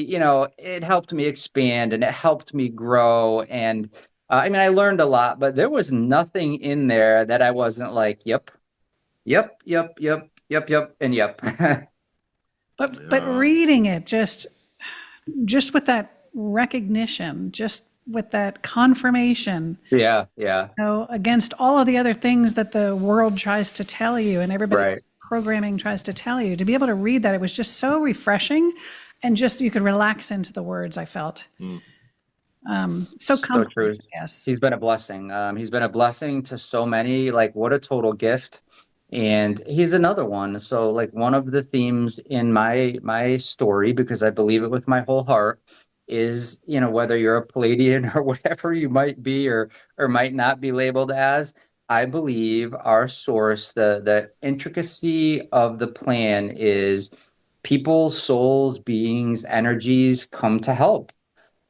it helped me expand and it helped me grow. And I mean, I learned a lot, but there was nothing in there that I wasn't like, yep, yep, yep, yep, yep, yep, and yep. But reading it just with that recognition, just with that confirmation, Yeah. against all of the other things that the world tries to tell you and everybody's Right. programming tries to tell you, to be able to read that, it was just so refreshing, and just you could relax into the words, I felt. So So true. comforting, yes. He's been a blessing. He's been a blessing to so many. Like, what a total gift. And he's another one. So, like, one of the themes in my story, because I believe it with my whole heart, is, whether you're a Palladian or whatever you might be or might not be labeled as, I believe our source, the intricacy of the plan is people, souls, beings, energies come to help.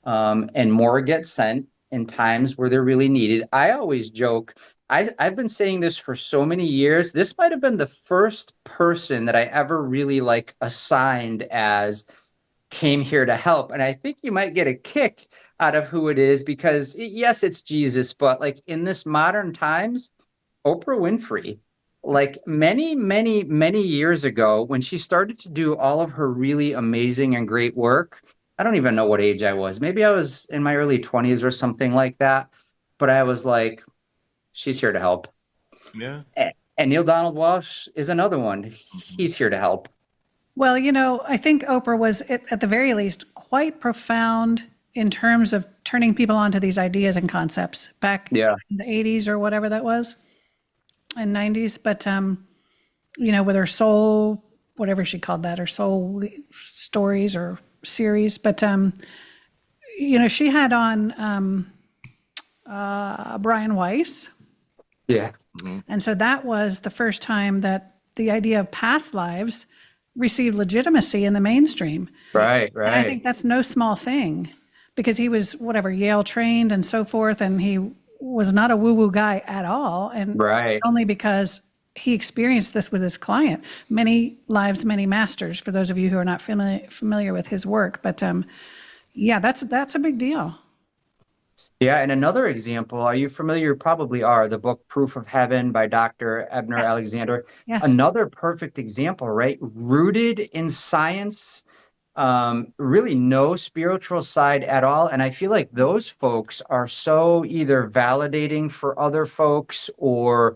And more get sent in times where they're really needed. I always joke, I've been saying this for so many years. This might have been the first person that I ever really assigned as came here to help. And I think you might get a kick out of who it is, because yes, it's Jesus, but in this modern times, Oprah Winfrey, many, many, many years ago, when she started to do all of her really amazing and great work, I don't even know what age I was. Maybe I was in my early 20s or something like that. But I was like, she's here to help. Yeah. And Neil Donald Walsh is another one. He's here to help. Well, I think Oprah was, at the very least, quite profound in terms of turning people onto these ideas and concepts back in the 80s or whatever that was, and 90s. But, with her soul, whatever she called that, her soul stories or series. But, she had on Brian Weiss. Yeah. And so that was the first time that the idea of past lives received legitimacy in the mainstream. Right. And I think that's no small thing, because he was Yale trained and so forth, and he was not a woo-woo guy at all, and only because he experienced this with his client. Many lives, many masters, for those of you who are not familiar with his work. But that's a big deal. Yeah, and another example, are you familiar? You probably are. The book Proof of Heaven by Dr. Ebner Alexander. Yes. Another perfect example, right? Rooted in science, really no spiritual side at all. And I feel like those folks are so either validating for other folks or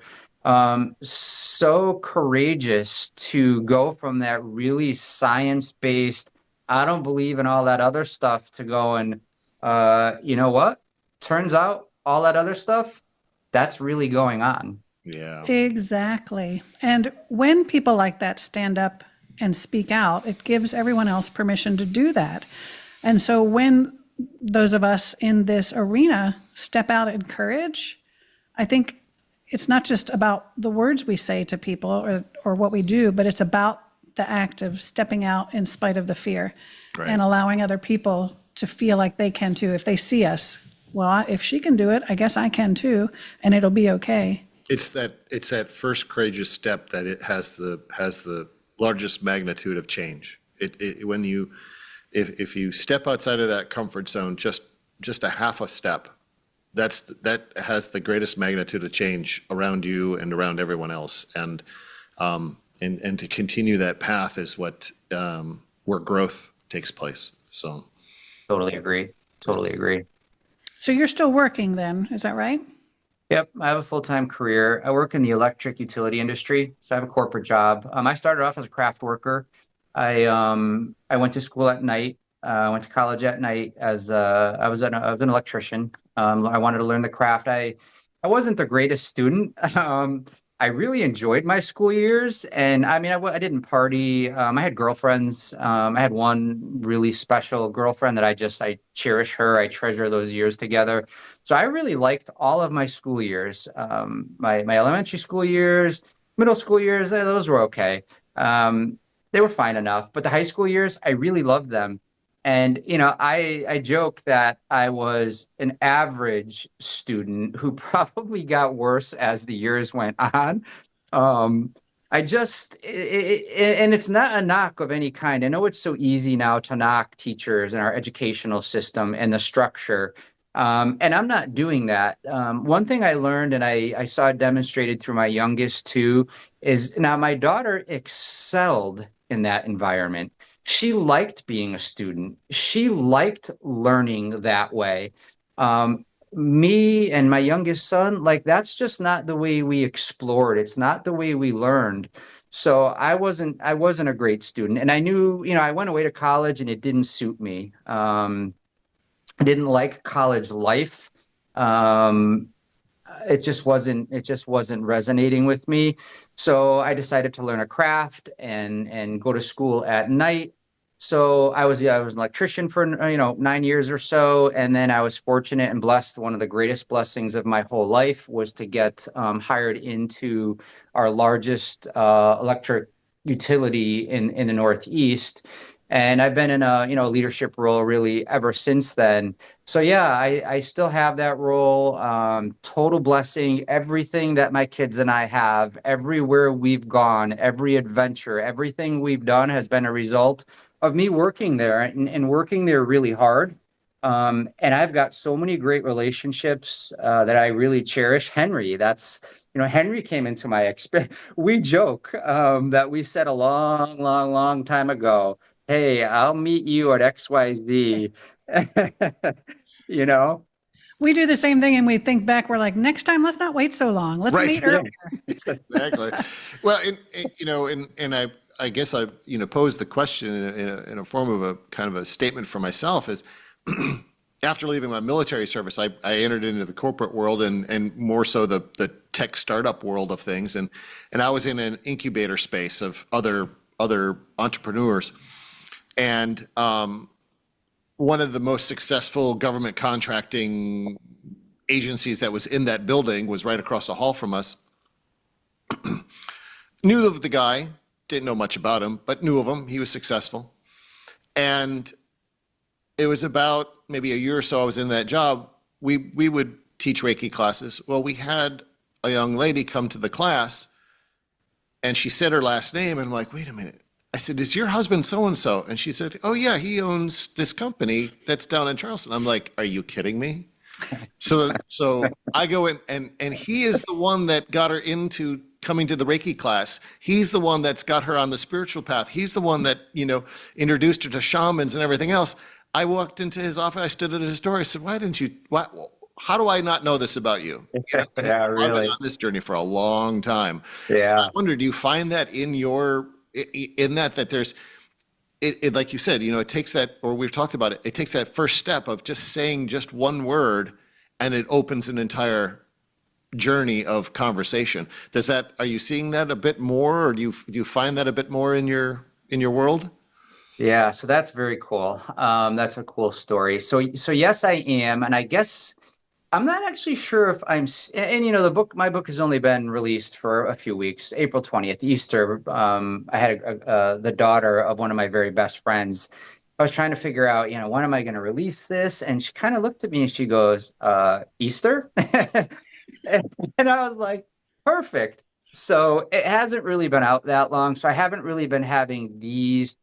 so courageous to go from that really science-based, I don't believe in all that other stuff, to going, you know what? Turns out all that other stuff, that's really going on. Yeah. Exactly. And when people like that stand up and speak out, it gives everyone else permission to do that. And so when those of us in this arena step out in courage, I think it's not just about the words we say to people or what we do, but it's about the act of stepping out in spite of the fear and allowing other people to feel like they can too. If they see us, well, if she can do it, I guess I can too, and it'll be okay. It's that first courageous step that it has the largest magnitude of change. If you step outside of that comfort zone, just a half a step, that has the greatest magnitude of change around you and around everyone else. And to continue that path is what where growth takes place. So Totally agree. So you're still working then, is that right? Yep, I have a full-time career. I work in the electric utility industry, so I have a corporate job. I started off as a craft worker. I went to school at night. I went to college at night as I was an electrician. I wanted to learn the craft. I wasn't the greatest student. I really enjoyed my school years, and I mean, I didn't party. I had girlfriends. I had one really special girlfriend that I cherish her. I treasure those years together. So I really liked all of my school years. My elementary school years, middle school years, those were okay. They were fine enough. But the high school years, I really loved them. And, I joke that I was an average student who probably got worse as the years went on. Um, and it's not a knock of any kind. I know it's so easy now to knock teachers and our educational system and the structure. And I'm not doing that. One thing I learned, and I saw it demonstrated through my youngest too, is now my daughter excelled in that environment. She liked being a student. She liked learning that way. Me and my youngest son, like that's just not the way we explored. It's not the way we learned. So I wasn't a great student. And I knew, I went away to college and it didn't suit me. I didn't like college life. Um, it just wasn't resonating with me. So I decided to learn a craft and go to school at night. So I was an electrician for 9 years or so, and then I was fortunate and blessed. One of the greatest blessings of my whole life was to get hired into our largest electric utility in the Northeast. And I've been in a leadership role really ever since then. So yeah, I still have that role. Total blessing. Everything that my kids and I have, everywhere we've gone, every adventure, everything we've done has been a result of me working there and working there really hard. And I've got so many great relationships that I really cherish. Henry came into my experience. We joke that we said a long, long, long time ago, hey, I'll meet you at XYZ. you know? We do the same thing, and we think back. We're like, next time, let's not wait so long. Let's Right. meet earlier. Exactly. Well, I guess I posed the question in a form of a kind of a statement for myself is after leaving my military service, I entered into the corporate world and more so the tech startup world of things, and I was in an incubator space of other entrepreneurs, and one of the most successful government contracting agencies that was in that building was right across the hall from us. Knew of the guy, didn't know much about him, but knew of him. He was successful. And it was about maybe a year or so I was in that job. We would teach Reiki classes. Well, we had a young lady come to the class and she said her last name, and I'm like, wait a minute. I said, is your husband so-and-so? And she said, oh yeah, he owns this company that's down in Charleston. I'm like, are you kidding me? So I go in and he is the one that got her into coming to the Reiki class. He's the one that's got her on the spiritual path. He's the one that, introduced her to shamans and everything else. I walked into his office. I stood at his door. I said, how do I not know this about you? Yeah, really. I've been on this journey for a long time. Yeah. So I wonder, do you find that in that there's, it like you said, it takes that, or we've talked about it, it takes that first step of just saying just one word and it opens an entire journey of conversation. Are you seeing that a bit more, or do you find that a bit more in your world? Yeah, so that's very cool. That's a cool story. So yes, I am, and I guess I'm not actually sure if my book has only been released for a few weeks. April 20th, Easter. I had the daughter of one of my very best friends. I was trying to figure out, when am I going to release this? And she kind of looked at me and she goes, Easter? And I was like, perfect. So it hasn't really been out that long. So I haven't really been having these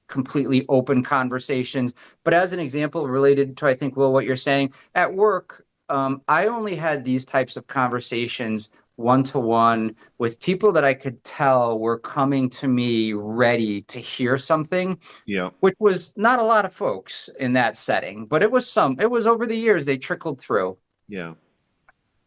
completely open conversations. But as an example related to, I think, Will, what you're saying, at work, I only had these types of conversations one-to-one with people that I could tell were coming to me ready to hear something, which was not a lot of folks in that setting, but it was over the years, they trickled through. Yeah.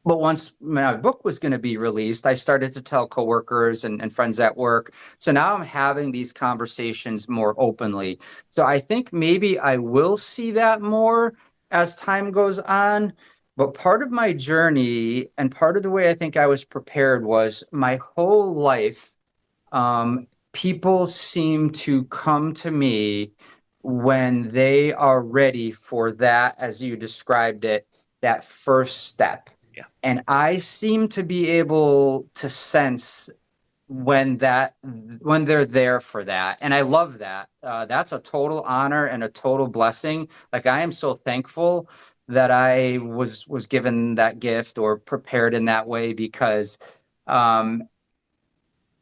But once my book was going to be released, I started to tell coworkers and friends at work. So now I'm having these conversations more openly. So I think maybe I will see that more as time goes on. But part of my journey and part of the way I think I was prepared was my whole life, people seem to come to me when they are ready for that, as you described it, that first step. Yeah. And I seem to be able to sense when they're there for that. And I love that. That's a total honor and a total blessing. Like, I am so thankful that I was given that gift or prepared in that way, because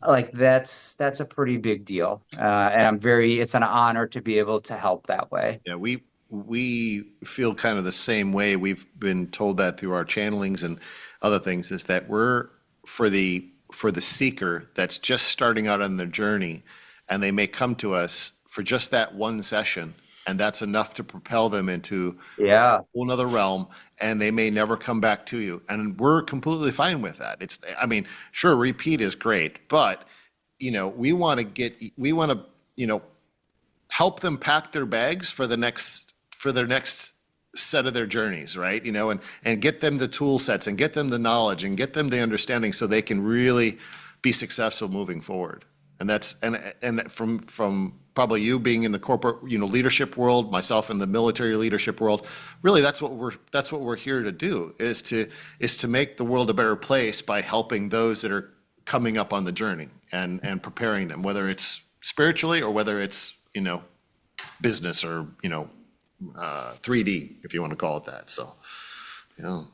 like that's a pretty big deal. And it's an honor to be able to help that way. Yeah, we feel kind of the same way. We've been told that through our channelings and other things, is that we're for the seeker that's just starting out on their journey, and they may come to us for just that one session, and that's enough to propel them into a whole nother realm, and they may never come back to you. And we're completely fine with that. I mean, sure, repeat is great, but we want to help them pack their bags for their next set of their journeys, right? And get them the tool sets and get them the knowledge and get them the understanding so they can really be successful moving forward. And that's and from probably you being in the corporate leadership world, myself in the military leadership world, really that's what we're here to do, is to make the world a better place by helping those that are coming up on the journey and preparing them, whether it's spiritually or whether it's business or 3D, if you want to call it that. So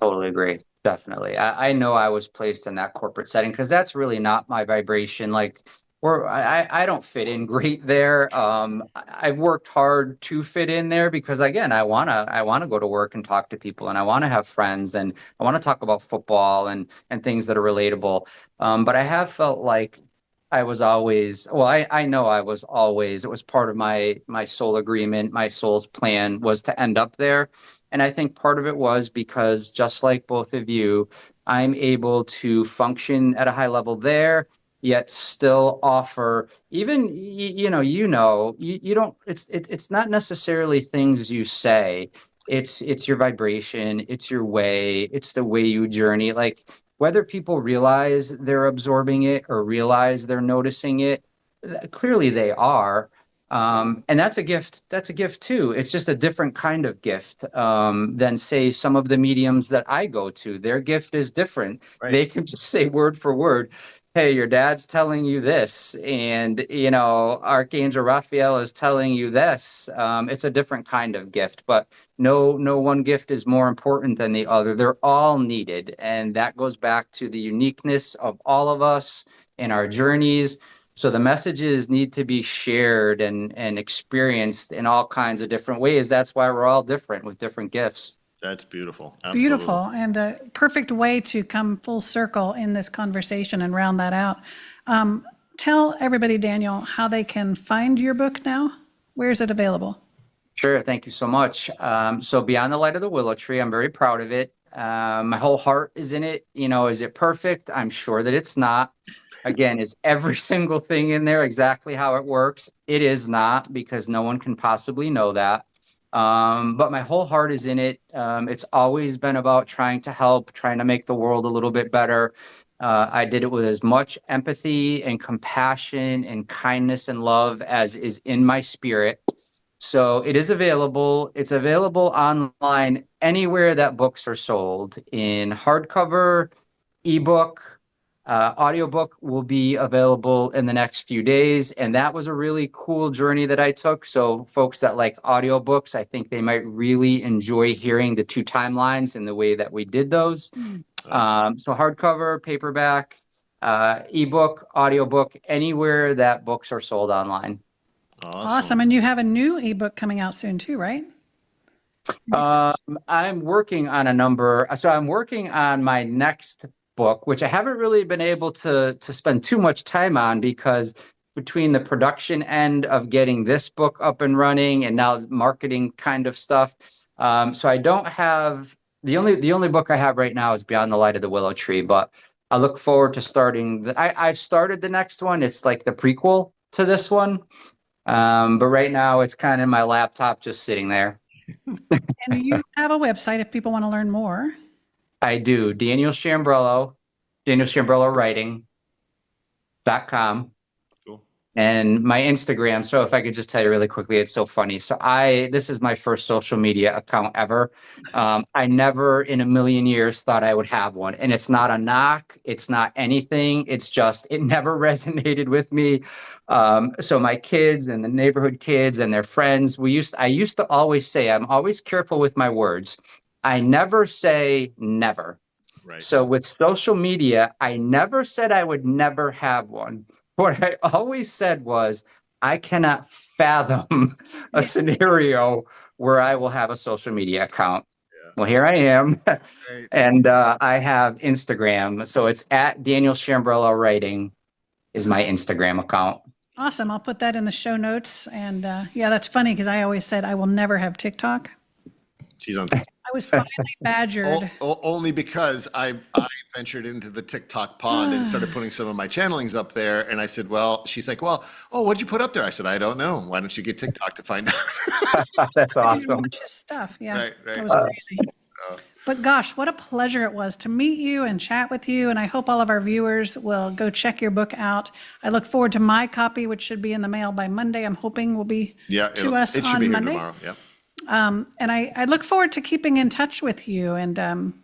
Totally agree. Definitely. I know I was placed in that corporate setting because that's really not my vibration. Like, I don't fit in great there. I've worked hard to fit in there because, again, I wanna go to work and talk to people, and I want to have friends, and I want to talk about football and things that are relatable. But I have felt like I was always, well, I know I was always, it was part of my soul agreement, my soul's plan was to end up there. And I think part of it was because, just like both of you, I'm able to function at a high level there, yet still offer, even, you don't, it's not necessarily things you say. It's your vibration, it's your way, it's the way you journey. Like, whether people realize they're absorbing it or realize they're noticing it, clearly they are. And that's a gift. That's a gift too. It's just a different kind of gift than, say, some of the mediums that I go to. Their gift is different. Right. They can just say word for word, hey, your dad's telling you this, and Archangel Raphael is telling you this. It's a different kind of gift, but no one gift is more important than the other. They're all needed, and that goes back to the uniqueness of all of us in our journeys. So the messages need to be shared and experienced in all kinds of different ways. That's why we're all different with different gifts. That's beautiful. Absolutely. Beautiful, and a perfect way to come full circle in this conversation and round that out. Tell everybody, Daniel, how they can find your book now. Where is it available? Sure. Thank you so much. So Beyond the Light of the Willow Tree, I'm very proud of it. My whole heart is in it. Is it perfect? I'm sure that it's not. Again, is every single thing in there exactly how it works? It is not, because no one can possibly know that. But my whole heart is in it. It's always been about trying to help, trying to make the world a little bit better. I did it with as much empathy and compassion and kindness and love as is in my spirit. So it is available. It's available online anywhere that books are sold, in hardcover, ebook. Audiobook will be available in the next few days. And that was a really cool journey that I took. So folks that like audiobooks, I think they might really enjoy hearing the two timelines and the way that we did those. So hardcover, paperback, ebook, audiobook, anywhere that books are sold online. Awesome. And you have a new ebook coming out soon too, right? I'm working on a number. So I'm working on my next book, which I haven't really been able to spend too much time on, because between the production end of getting this book up and running and now marketing kind of stuff. So I don't have, the only book I have right now is Beyond the Light of the Willow Tree, but I look forward to starting. I've started the next one. It's like the prequel to this one. But right now it's kind of in my laptop, just sitting there. And you have a website if people want to learn more. I do. Daniel Chambrello, Writing.com. Cool. And my Instagram, so if I could just tell you really quickly, it's so funny. So this is my first social media account ever. I never in a million years thought I would have one. And it's not a knock. It's not anything. It's just, it never resonated with me. So my kids and the neighborhood kids and their friends, I used to always say, I'm always careful with my words. I never say never. Right. So with social media, I never said I would never have one. What I always said was, I cannot fathom a scenario where I will have a social media account. Yeah. Well, here I am. Right. And I have Instagram. So it's at Daniel Chambrello Writing is my Instagram account. Awesome. I'll put that in the show notes. And yeah, that's funny because I always said I will never have TikTok. She's on. I was finally badgered. Only because I ventured into the TikTok pond and started putting some of my channelings up there. And I said, well, she's like, well, what'd you put up there? I said, I don't know. Why don't you get TikTok to find out? That's awesome. Watch his stuff. Yeah. Right. That was crazy. But gosh, what a pleasure it was to meet you and chat with you. And I hope all of our viewers will go check your book out. I look forward to my copy, which should be in the mail by Monday. I'm hoping will be to us it should on be here Monday. Tomorrow. Yeah. And I look forward to keeping in touch with you, and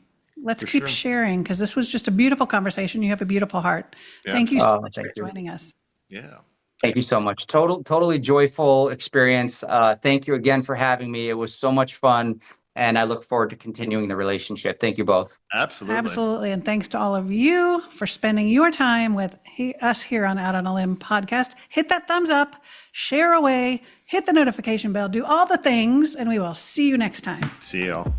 let's keep sharing, because this was just a beautiful conversation. You have a beautiful heart. Yeah. Thank you so much for joining us. Yeah. Thank you so much. Totally joyful experience. Thank you again for having me. It was so much fun, and I look forward to continuing the relationship. Thank you both. Absolutely. And thanks to all of you for spending your time with us here on Out on a Limb podcast. Hit that thumbs up, share away, hit the notification bell, do all the things, and we will see you next time. See y'all.